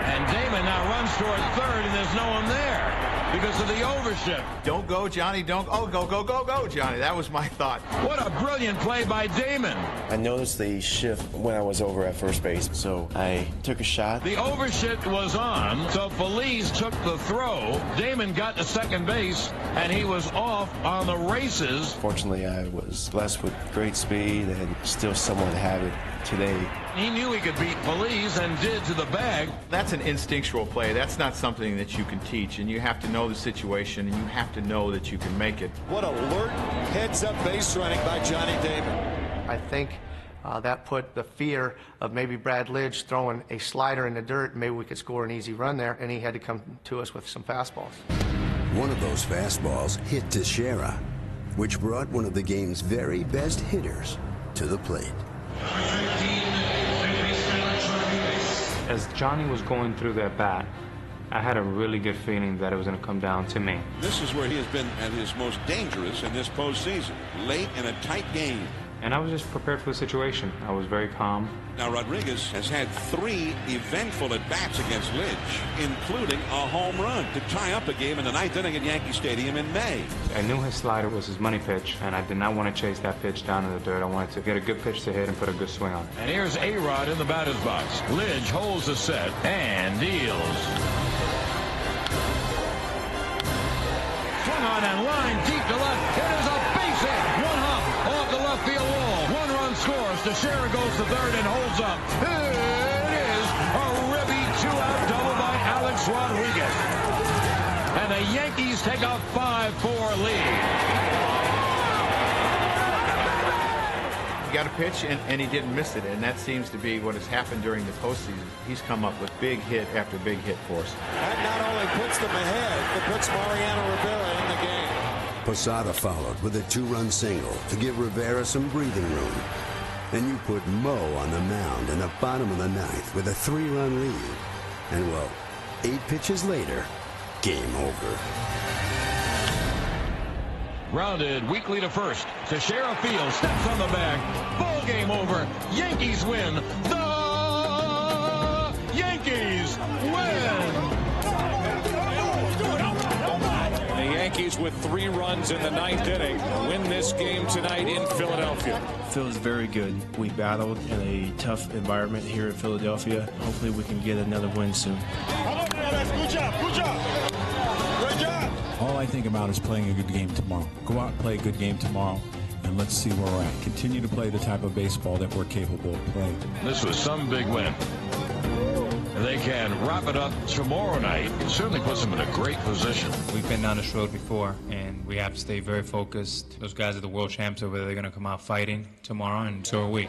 And Damon now runs toward third, and there's no one there because of the overshift. Don't go, Johnny, don't. Oh, go, Johnny. That was my thought. What a brilliant play by Damon. I noticed the shift when I was over at first base, so I took a shot. The overshift was on, so Phillies took the throw. Damon got to second base, and he was off on the races. Fortunately, I was blessed with great speed and still somewhat have it today. He knew he could beat Phillies and did to the bag. That's an instinctual play. That's not something that you can teach, and you have to know the situation, and you have to know that you can make it. What alert heads-up base running by Johnny Damon. I think that put the fear of maybe Brad Lidge throwing a slider in the dirt, maybe we could score an easy run there, and he had to come to us with some fastballs. One of those fastballs hit Teixeira, which brought one of the game's very best hitters to the plate. As Johnny was going through that bat, I had a really good feeling that it was going to come down to me. This is where he has been at his most dangerous in this postseason, late in a tight game. And I was just prepared for the situation. I was very calm. Now, Rodriguez has had 3 eventful at-bats against Lidge, including a home run to tie up a game in the 9th inning at Yankee Stadium in May. I knew his slider was his money pitch, and I did not want to chase that pitch down in the dirt. I wanted to get a good pitch to hit and put a good swing on it. And here's A-Rod in the batter's box. Lidge holds the set and deals. Swung on and line deep to left. It is a base hit. One hop off the left field wall. 1 run scores. Teixeira goes to third and holds up. It is a ribby 2-out double by Alex Rodriguez. And the Yankees take a 5-4 lead. He got a pitch, and he didn't miss it, and that seems to be what has happened during the postseason. He's come up with big hit after big hit for us. That not only puts them ahead, but puts Mariano Rivera in the game. Posada followed with a 2-run single to give Rivera some breathing room. Then you put Mo on the mound in the bottom of the 9th with a 3-run lead. And, well, 8 pitches later, game over. Grounded weakly to first. Teixeira fields, steps on the bag. Ball game over. Yankees win. The Yankees win. The Yankees with 3 runs in the 9th inning win this game tonight in Philadelphia. Feels very good. We battled in a tough environment here in Philadelphia. Hopefully we can get another win soon. Good job. Good job. Great job. All I think about is playing a good game tomorrow. Go out and play a good game tomorrow, and let's see where we're at. Continue to play the type of baseball that we're capable of playing. This was some big win. And they can wrap it up tomorrow night. It certainly puts them in a great position. We've been down this road before, and we have to stay very focused. Those guys are the world champs over there. They're going to come out fighting tomorrow, and so are we.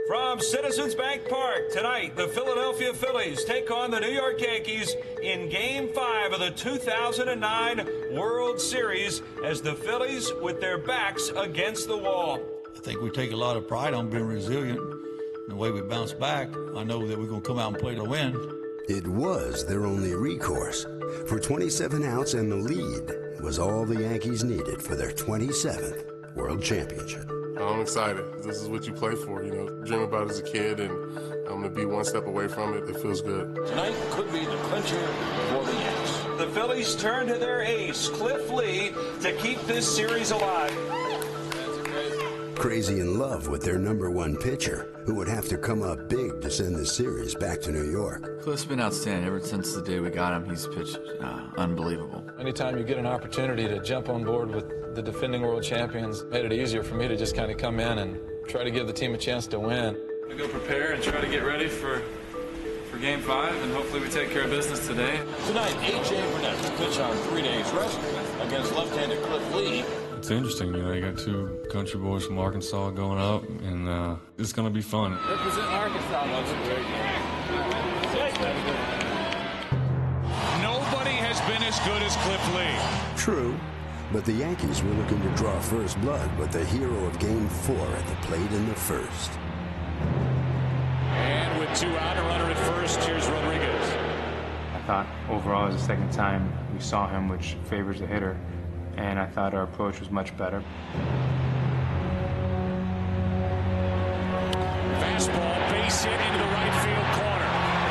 From Citizens Bank Park, tonight the Philadelphia Phillies take on the New York Yankees in Game 5 of the 2009 World Series as the Phillies with their backs against the wall. I think we take a lot of pride on being resilient. The way we bounce back, I know that we're going to come out and play to win. It was their only recourse. For 27 outs and the lead was all the Yankees needed for their 27th World Championship. I'm excited. This is what you play for, you know. Dream about it as a kid, and I'm going to be one step away from it. It feels good. Tonight could be the clincher for the Yanks. The Phillies turn to their ace, Cliff Lee, to keep this series alive. Crazy in love with their #1 pitcher, who would have to come up big to send the series back to New York. Cliff's been outstanding ever since the day we got him. He's pitched unbelievable. Anytime you get an opportunity to jump on board with the defending world champions, made it easier for me to just kind of come in and try to give the team a chance to win. We go prepare and try to get ready for Game 5, and hopefully we take care of business today. Tonight, A.J. Burnett will pitch on 3 days rest against left-handed Cliff Lee. It's interesting, you know, you got two country boys from Arkansas going up, and it's going to be fun. Represent Arkansas. That's a great game. Nobody has been as good as Cliff Lee. True, but the Yankees were looking to draw first blood with the hero of Game 4 at the plate in the first. And with 2 out, a runner at first, here's Rodriguez. I thought overall it was the second time we saw him, which favors the hitter, and I thought our approach was much better. Fastball, base hit into the right field corner.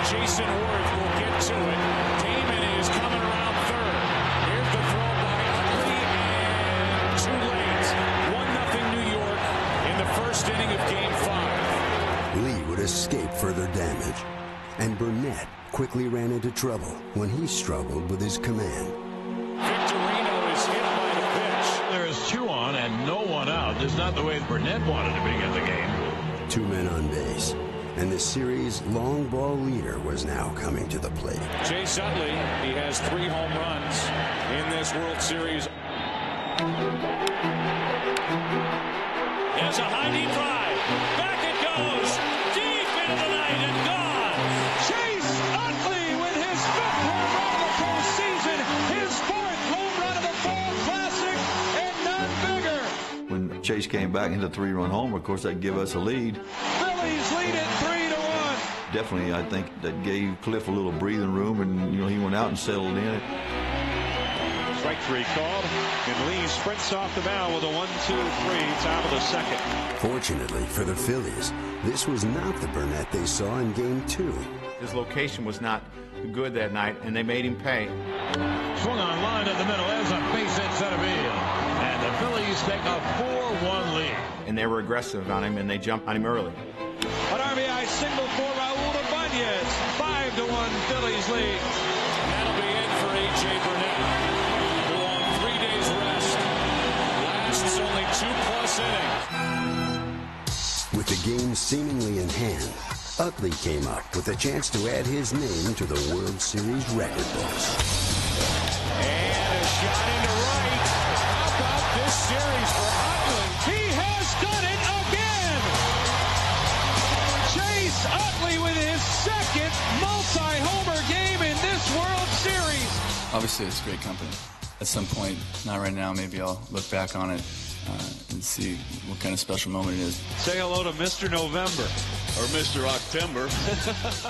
Jason Worth will get to it. Damon is coming around third. Here's the throw by Utley, and too late. 1-0 New York in the first inning of Game 5. Lee would escape further damage, and Burnett quickly ran into trouble when he struggled with his command. Victorino is hit by the pitch. There is 2 on and no one out. This is not the way Burnett wanted to begin the game. 2 men on base, and the series' long ball leader was now coming to the plate. Chase Utley, he has 3 home runs in this World Series. There's a high deep fly. Back it goes. Deep into the night and gone. Chase Utley with his 5th home run of the postseason, his 4th home run of the Fall Classic, and none bigger. When Chase came back into 3-run homer, of course, that gave us a lead. Phillies lead it 3-1. Definitely, I think that gave Cliff a little breathing room, and you know he went out and settled in. Strike 3 called, and Lee sprints off the mound with a 1-2-3, top of the second. Fortunately for the Phillies, this was not the Burnett they saw in Game 2. His location was not good that night, and they made him pay. Swung on line at the middle as a base hit center field. And the Phillies take a 4-1 lead. And they were aggressive on him, and they jumped on him early. An RBI single for Raul Ibanez. 5-1 Phillies lead. And that'll be it for A.J. Burnett, who on 3 days rest lasts only 2+ innings. With the game seemingly in hand, Utley came up with a chance to add his name to the World Series record books. And a shot into right. How about this series for Utley? He has done it again! Chase Utley with his 2nd multi-homer game in this World Series. Obviously, it's great company. At some point, not right now, maybe I'll look back on it and see what kind of special moment it is. Say hello to Mr. November. Or Mr. October.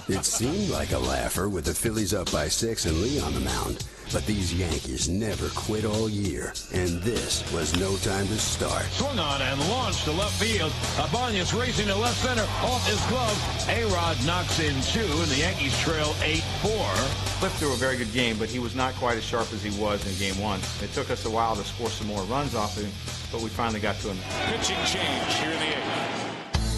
It seemed like a laugher with the Phillies up by 6 and Lee on the mound, but these Yankees never quit all year, and this was no time to start. Swung on and launched to left field. Ibanez racing to left center off his glove. A-Rod knocks in 2, and the Yankees trail 8-4. Cliff threw a very good game, but he was not quite as sharp as he was in Game 1. It took us a while to score some more runs off of him, but we finally got to him. Pitching change here in the 8th.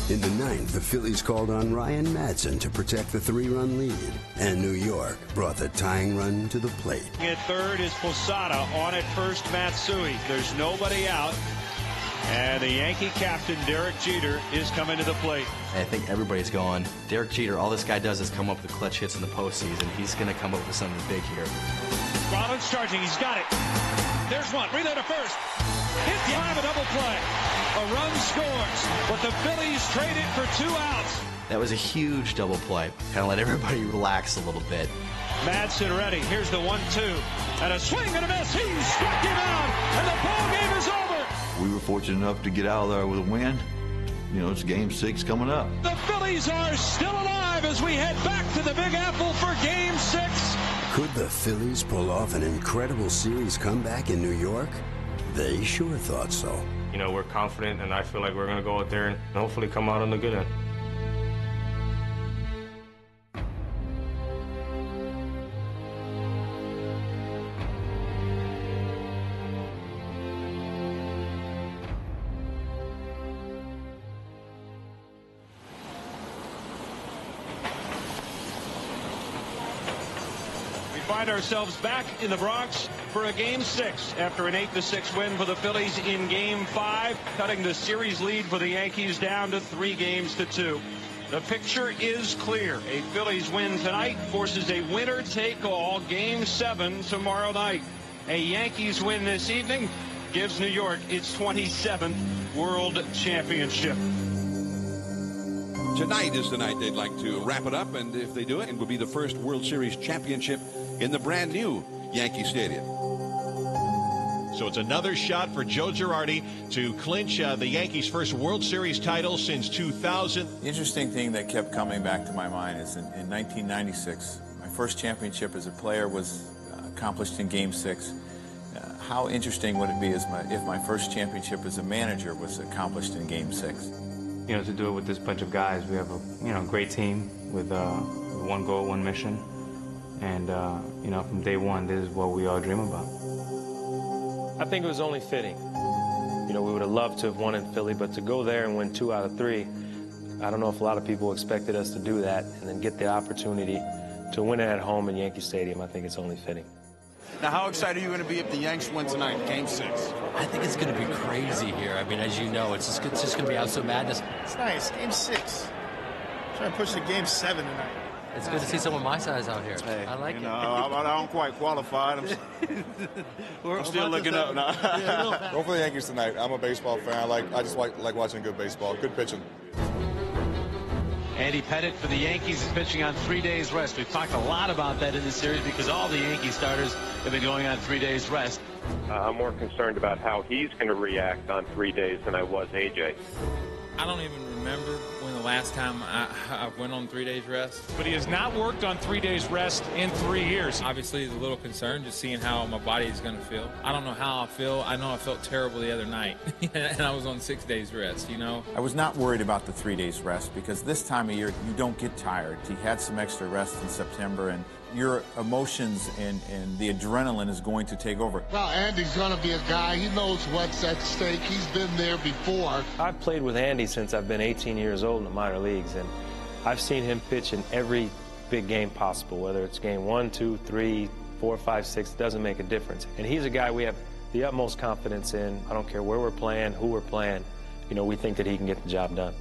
In the 9th, the Phillies called on Ryan Madsen to protect the 3-run lead, and New York brought the tying run to the plate. At third is Posada. On at first, Matsui. There's nobody out. And the Yankee captain, Derek Jeter, is coming to the plate. I think everybody's going, Derek Jeter, all this guy does is come up with clutch hits in the postseason. He's going to come up with something big here. Rollins charging. He's got it. There's one. Relay to first. Hit time, a double play. A run scores, but the Phillies trade it for 2 outs. That was a huge double play. Kind of let everybody relax a little bit. Madsen ready. Here's the 1-2. And a swing and a miss. He struck him out, and the ball game is over. We were fortunate enough to get out of there with a win. You know, it's Game 6 coming up. The Phillies are still alive as we head back to the Big Apple for Game 6. Could the Phillies pull off an incredible series comeback in New York? They sure thought so. You know, we're confident, and I feel like we're going to go out there and hopefully come out on the good end. Find ourselves back in the Bronx for a Game 6 after an 8-6 win for the Phillies in Game 5, cutting the series lead for the Yankees down to 3-2. The picture is clear. A Phillies win tonight forces a winner-take-all Game 7 tomorrow night. A Yankees win this evening gives New York its 27th World Championship. Tonight is the night they'd like to wrap it up, and if they do it, it will be the first World Series championship in the brand new Yankee Stadium. So it's another shot for Joe Girardi to clinch the Yankees' first World Series title since 2000. The interesting thing that kept coming back to my mind is in 1996, my first championship as a player was accomplished in Game 6. How interesting would it be if my first championship as a manager was accomplished in Game 6? You know, to do it with this bunch of guys, we have a great team with one goal, one mission. And, you know, from day one, this is what we all dream about. I think it was only fitting. You know, we would have loved to have won in Philly, but to go there and win 2 out of 3, I don't know if a lot of people expected us to do that and then get the opportunity to win it at home in Yankee Stadium. I think it's only fitting. Now, how excited are you going to be if the Yanks win tonight, Game 6? I think it's going to be crazy here. I mean, as you know, it's just going to be out so madness. It's nice. Game 6. Trying to push to Game 7 tonight. It's good to see someone my size out here. Hey, I like it. I don't quite qualify. I'm still looking up now. Go for the Yankees tonight. I'm a baseball fan. I just like watching good baseball, good pitching. Andy Pettitte for the Yankees is pitching on 3 days rest. We've talked a lot about that in this series because all the Yankee starters have been going on 3 days rest. I'm more concerned about how he's going to react on 3 days than I was AJ. I don't even remember when the last time I went on 3 days rest. But he has not worked on 3 days rest in 3 years. Obviously, it's a little concerned just seeing how my body is going to feel. I don't know how I feel. I know I felt terrible the other night, and I was on 6 days rest, you know. I was not worried about the 3 days rest because this time of year, you don't get tired. He had some extra rest in September, and your emotions and the adrenaline is going to take over. Well, Andy's going to be a guy. He knows what's at stake. He's been there before. I've played with Andy since I've been 18 years old in the minor leagues, and I've seen him pitch in every big game possible, whether it's game 1, 2, 3, 4, 5, 6, it doesn't make a difference. And he's a guy we have the utmost confidence in. I don't care where we're playing, who we're playing. You know, we think that he can get the job done.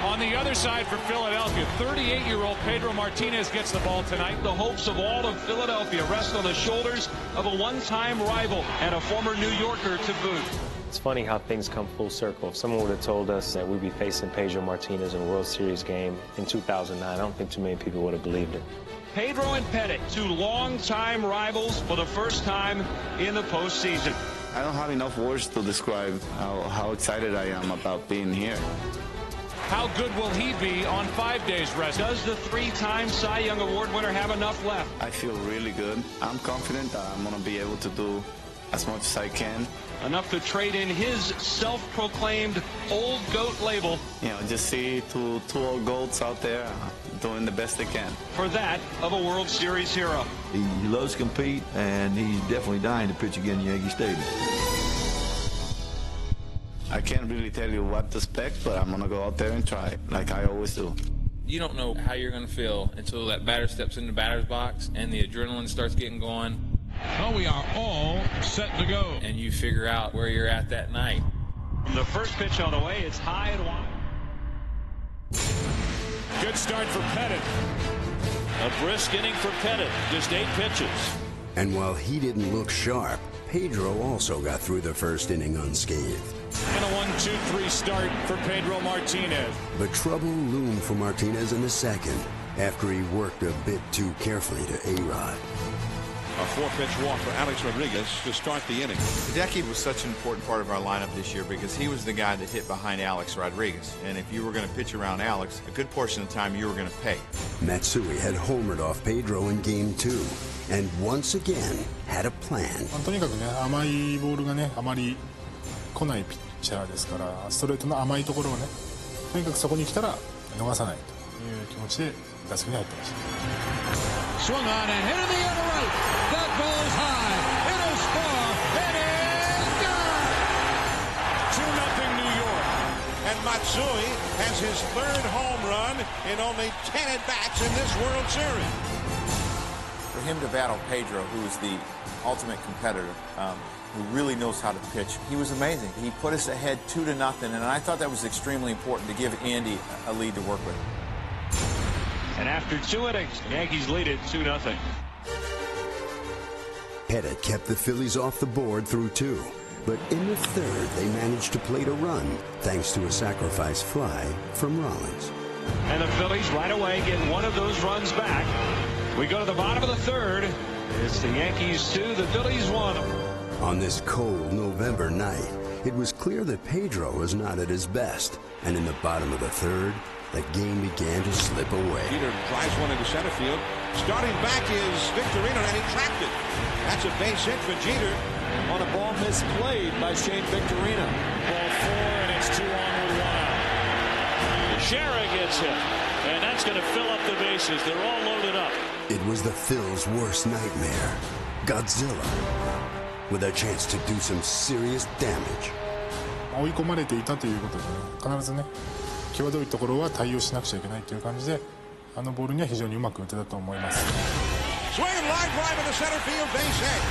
On the other side for Philadelphia, 38-year-old Pedro Martinez gets the ball tonight. The hopes of all of Philadelphia rest on the shoulders of a one-time rival and a former New Yorker to boot. It's funny how things come full circle. If someone would have told us that we'd be facing Pedro Martinez in a World Series game in 2009, I don't think too many people would have believed it. Pedro and Pettitte, 2 long-time rivals for the first time in the postseason. I don't have enough words to describe how excited I am about being here. How good will he be on 5 days rest? Does the 3-time Cy Young Award winner have enough left? I feel really good. I'm confident that I'm going to be able to do as much as I can. Enough to trade in his self-proclaimed old GOAT label. You know, just see two old GOATs out there doing the best they can. For that of a World Series hero. He loves to compete, and he's definitely dying to pitch again in Yankee Stadium. I can't really tell you what to expect, but I'm going to go out there and try it, like I always do. You don't know how you're going to feel until that batter steps in the batter's box and the adrenaline starts getting going. Oh, we are all set to go. And you figure out where you're at that night. From the first pitch on the way, it's high and wide. Good start for Pettitte. A brisk inning for Pettitte, just 8 pitches. And while he didn't look sharp, Pedro also got through the first inning unscathed. And a 1-2-3 start for Pedro Martinez. But trouble loomed for Martinez in the second after he worked a bit too carefully to A-Rod. A 4-pitch walk for Alex Rodriguez to start the inning. Hideki was such an important part of our lineup this year because he was the guy that hit behind Alex Rodriguez. And if you were going to pitch around Alex, a good portion of the time you were going to pay. Matsui had homered off Pedro in Game 2 and once again had a plan. とにかくね、甘いボールがね、あまり来ないピッチャーですから、ストレートの甘いところをね、とにかくそこに来たら逃さないという気持ちで打席に入ってました。 Swung on and hit in the air to right. That ball's high. It is far. It is gone. 2-0 New York. And Matsui has his third home run in only 10 at-bats in this World Series. For him to battle Pedro, who is the ultimate competitor, who really knows how to pitch, he was amazing. He put us ahead 2-0, and I thought that was extremely important to give Andy a lead to work with. And after 2 innings, the Yankees lead it 2-0. Pettit kept the Phillies off the board through 2, but in the third they managed to plate a run thanks to a sacrifice fly from Rollins. And the Phillies right away get one of those runs back. We go to the bottom of the third. It's the Yankees 2, the Phillies 1. On this cold November night, it was clear that Pedro was not at his best, and in the bottom of the third, the game began to slip away. Jeter drives one into center field. Starting back is Victorino, and he trapped it. That's a base hit for Jeter. On a ball misplayed by Shane Victorino. Ball 4, and it's 2 on with 1 out. Teixeira gets hit, and that's going to fill up the bases. They're all loaded up. It was the Phil's worst nightmare. Godzilla, with a chance to do some serious damage. 追い込まれていたということで、ね、必ずね、際どいところは対応しなくちゃいけないという感じで、あのボールには非常にうまく打てたと思います。Swing and line drive in the center field base hit.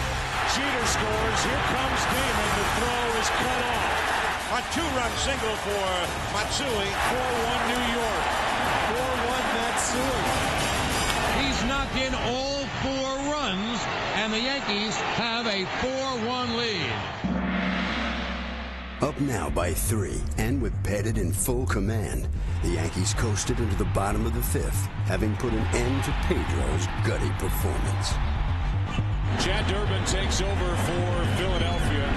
Jeter scores. Here comes Damon. The throw is cut off. A 2-run single for Matsui. 4-1 New York. 4-1 Matsui. He's knocked in all 4 runs, and the Yankees have a 4-1 lead. Up now by 3, and with Pettit in full command, the Yankees coasted into the bottom of the 5th, having put an end to Pedro's gutty performance. Chad Durbin takes over for Philadelphia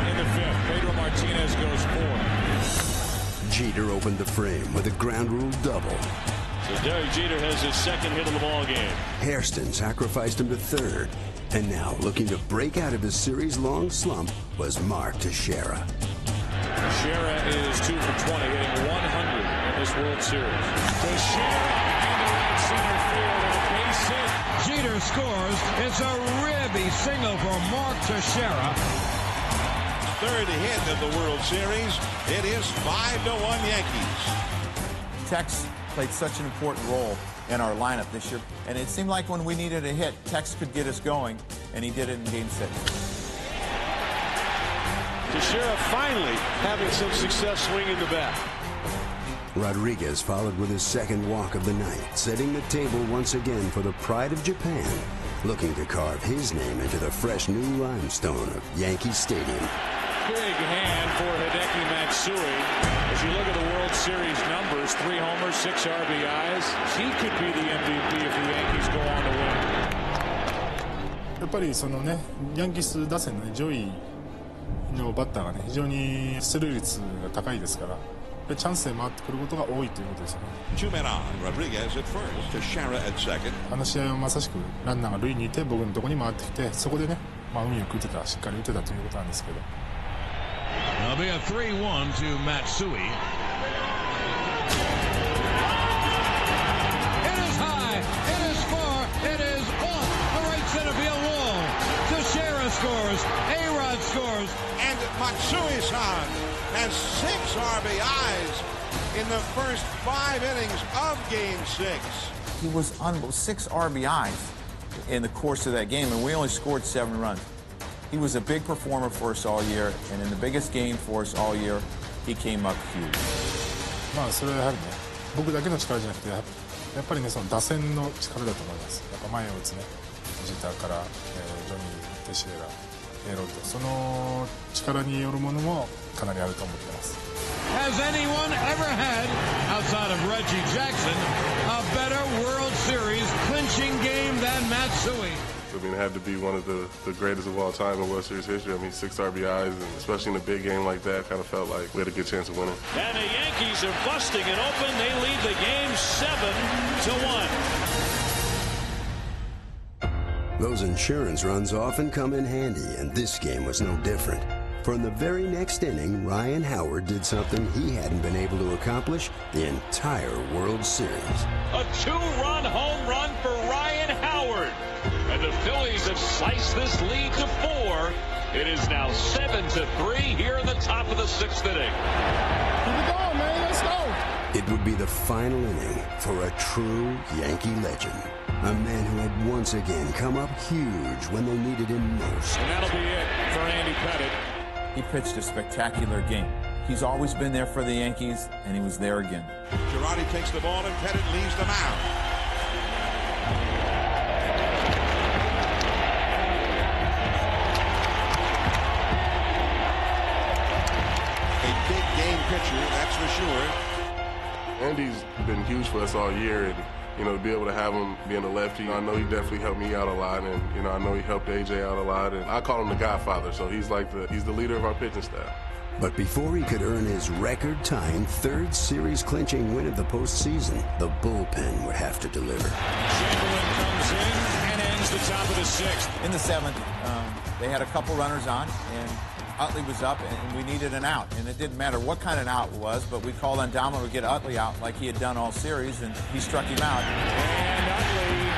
in the 5th. Pedro Martinez goes 4. Jeter opened the frame with a ground rule double. So Derek Jeter has his second hit of the ball game. Hairston sacrificed him to 3rd, and now looking to break out of his series-long slump was Mark Teixeira. Teixeira is 2 for 20, hitting 100 in this World Series. Teixeira into right center field and a base hit. Jeter scores. It's a ribby single for Mark Teixeira. Third hit of the World Series. It is 5-1 Yankees. Tex played such an important role in our lineup this year, and it seemed like when we needed a hit, Tex could get us going, and he did it in Game 6. Teixeira finally having some success swinging the bat. Rodriguez followed with his second walk of the night, setting the table once again for the pride of Japan, looking to carve his name into the fresh new limestone of Yankee Stadium. Big hand for Hideki Matsui. As you look at the World Series numbers, 3 homers, 6 RBIs. He could be the MVP if the Yankees go on to win. やっぱりそのね、ヤンキース打線の、ね、上位のバッターがね、非常に出塁率が高いですから、チャンスで回ってくることが多いということですよね。2 men on. Rodriguez at first. Teixeira at second. あの試合はまさしくランナーが塁にいて僕のところに回ってきて、そこでね、運よく打てた、しっかり打てたということなんですけど。There'll be a 3-1 to Matsui. It is high, it is far, it is off the right center field wall. Teixeira scores, A-Rod scores. And Matsui-san has 6 RBIs in the first 5 innings of Game 6. He was unbelievable. 6 RBIs in the course of that game, and we only scored 7 runs. He was a big performer for us all year, and in the biggest game for us all year, he came up huge. まあそれはやはりね、僕だけの力じゃなくてやっぱりね、その打線の力だと思います。やっぱ前を打つね、ジーターから、ジョニー・テシエラ、ロッド、その力によるものもかなりあると思ってます。Has anyone ever had, outside of Reggie Jackson, a better World Series clinching game than Matsui? I mean, it had to be one of the greatest of all time in World Series history. I mean, 6 RBIs, and especially in a big game like that, kind of felt like we had a good chance of winning. And the Yankees are busting it open. They lead the game 7-1. Those insurance runs often come in handy, and this game was no different. For in the very next inning, Ryan Howard did something he hadn't been able to accomplish the entire World Series. A 2-run home run for Ryan Howard. And the Phillies have sliced this lead to 4. It is now 7-3 here in the top of the 6th inning. Keep it going, man. Let's go. It would be the final inning for a true Yankee legend. A man who had once again come up huge when they needed him most. And that'll be it for Andy Pettitte. He pitched a spectacular game. He's always been there for the Yankees, and he was there again. Girardi takes the ball and Pettitte leaves the mound. A big game pitcher, that's for sure. Andy's been huge for us all year, and you know, to be able to have him being a lefty, I know he definitely helped me out a lot, and you know, I know he helped AJ out a lot, and I call him the Godfather, so he's the leader of our pitching staff. But before he could earn his record-tying 3rd series-clinching win of the postseason, the bullpen would have to deliver. Chamberlain comes in and ends the top of the 6th. In the 7th, they had a couple runners on, and Utley was up, and we needed an out. And it didn't matter what kind of out it was, but we called on Domino to get Utley out like he had done all series, and he struck him out. And Utley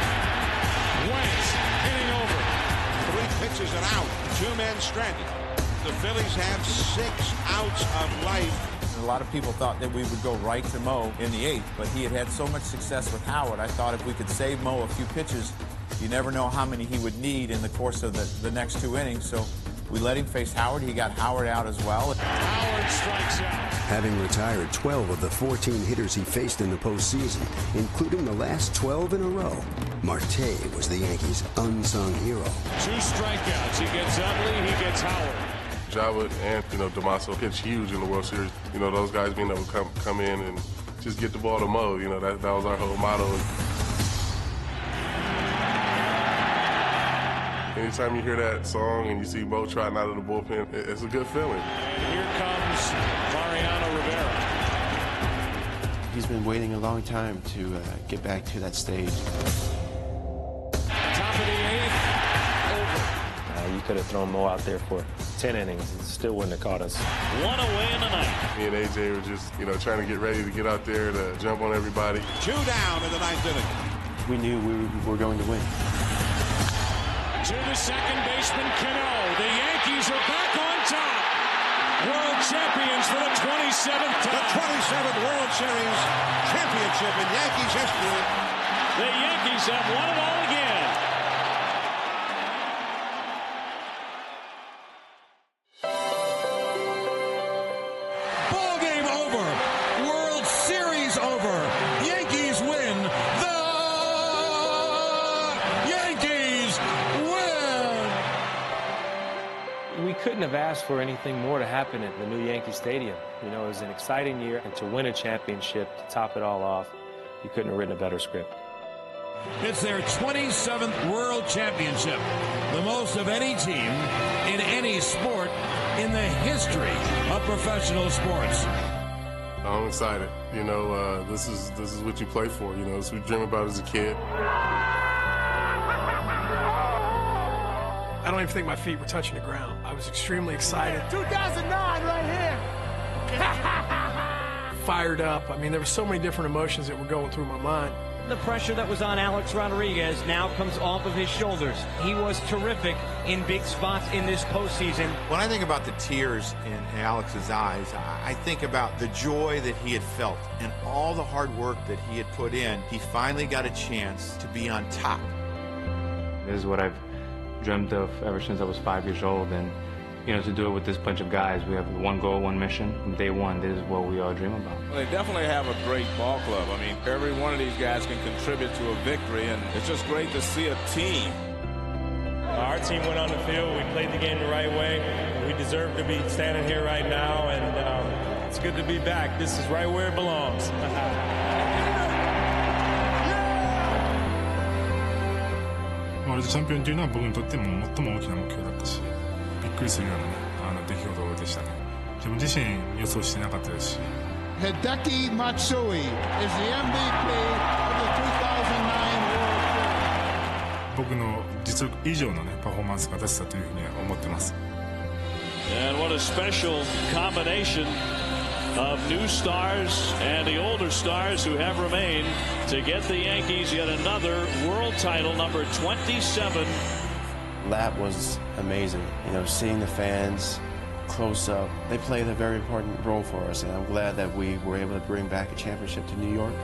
went, hitting over. 3 pitches and out, 2 men stranded. The Phillies have 6 outs of life. And a lot of people thought that we would go right to Mo in the 8th, but he had had so much success with Howard. I thought if we could save Mo a few pitches, you never know how many he would need in the course of the next 2 innings. So we let him face Howard. He got Howard out as well. Howard strikes out. Having retired 12 of the 14 hitters he faced in the postseason, including the last 12 in a row, Marte was the Yankees' unsung hero. 2 strikeouts. He gets Utley, he gets Howard. Java and, you know, Damaso pitched huge in the World Series. You know, those guys being able to come in and just get the ball to Mo, you know, that was our whole motto. Anytime you hear that song and you see Mo trotting out of the bullpen, it's a good feeling. And here comes Mariano Rivera. He's been waiting a long time to get back to that stage. Top of the 8th, over. You could have thrown Mo out there for 10 innings. It still wouldn't have caught us. 1 away in the ninth. Me and AJ were just, you know, trying to get ready to get out there to jump on everybody. 2 down in the 9th inning. We knew we were going to win. To the second baseman, Cano. The Yankees are back on top. World champions for the 27th time. The 27th World Series championship in Yankees history. The Yankees have won it all again. Ball game over. World Series over. Yankees win. The Yankees win. We couldn't have asked for anything more to happen at the new Yankee Stadium. You know, it was an exciting year, and to win a championship, to top it all off, you couldn't have written a better script. It's their 27th World Championship, the most of any team in any sport in the history of professional sports. I'm excited. You know, this is what you play for. You know, it's what you dream about as a kid. I don't even think my feet were touching the ground. I was extremely excited. 2009 right here. Fired up. I mean, there were so many different emotions that were going through my mind. The pressure that was on Alex Rodriguez now comes off of his shoulders. He was terrific in big spots in this postseason. When I think about the tears in Alex's eyes, I think about the joy that he had felt and all the hard work that he had put in. He finally got a chance to be on top. This is what I've dreamt of ever since I was 5 years old, and you know, to do it with this bunch of guys, we have one goal, one mission. From day one, this is what we all dream about. Well, they definitely have a great ball club. I mean, every one of these guys can contribute to a victory, and it's just great to see a team. Our team went on the field. We played the game the right way. We deserve to be standing here right now, and it's good to be back. This is right where it belongs. ワールドチャンピオンというのは僕にとっても最も大きな目標だったし、びっくりするような出来事でしたね。自分自身予想してなかったですし。Hideki Matsui is the MVP of the 2009 World Series. 僕の実力以上のパフォーマンスが出せたというふうには思ってます。And what a special combination of new stars and the older stars who have remained to get the Yankees yet another world title, number 27. That was amazing. You know, seeing the fans close up. They played a very important role for us, and I'm glad that we were able to bring back a championship to New York.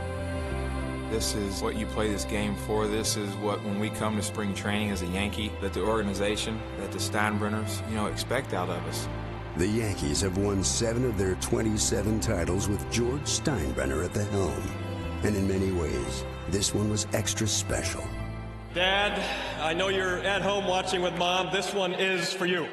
This is what you play this game for. This is what, when we come to spring training as a Yankee, that the organization, that the Steinbrenners, expect out of us. The Yankees have won 7 of their 27 titles with George Steinbrenner at the helm. And in many ways, this one was extra special. Dad, I know you're at home watching with Mom. This one is for you.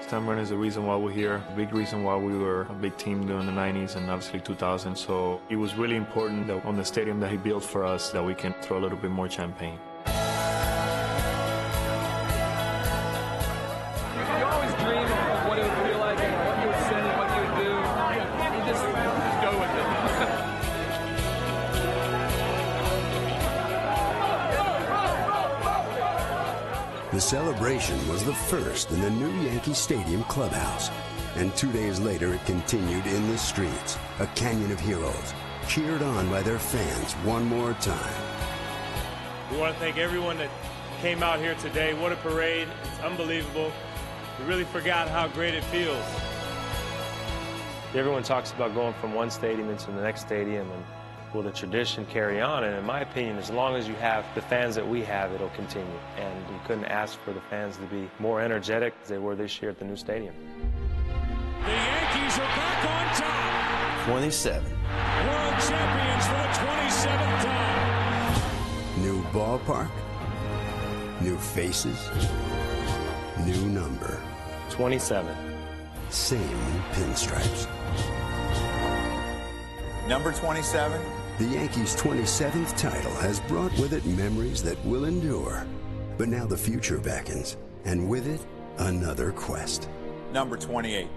Steinbrenner is the reason why we're here, a big reason why we were a big team during the 90s and obviously 2000. So it was really important that on the stadium that he built for us that we can throw a little bit more champagne. You always dream of what it would feel like, what you would say, what you would do. You just go with it. The celebration was the first in the new Yankee Stadium clubhouse. And 2 days later, it continued in the streets, a canyon of heroes, cheered on by their fans one more time. We want to thank everyone that came out here today. What a parade. It's unbelievable. We really forgot how great it feels. Everyone talks about going from one stadium into the next stadium, and will the tradition carry on? And in my opinion, as long as you have the fans that we have, it'll continue. And you couldn't ask for the fans to be more energetic as they were this year at the new stadium. The Yankees are back on top. 27. World champions for the 27th time. New ballpark, new faces, new number. 27. Same pinstripes. Number 27. The Yankees' 27th title has brought with it memories that will endure. But now the future beckons, and with it, another quest. Number 28.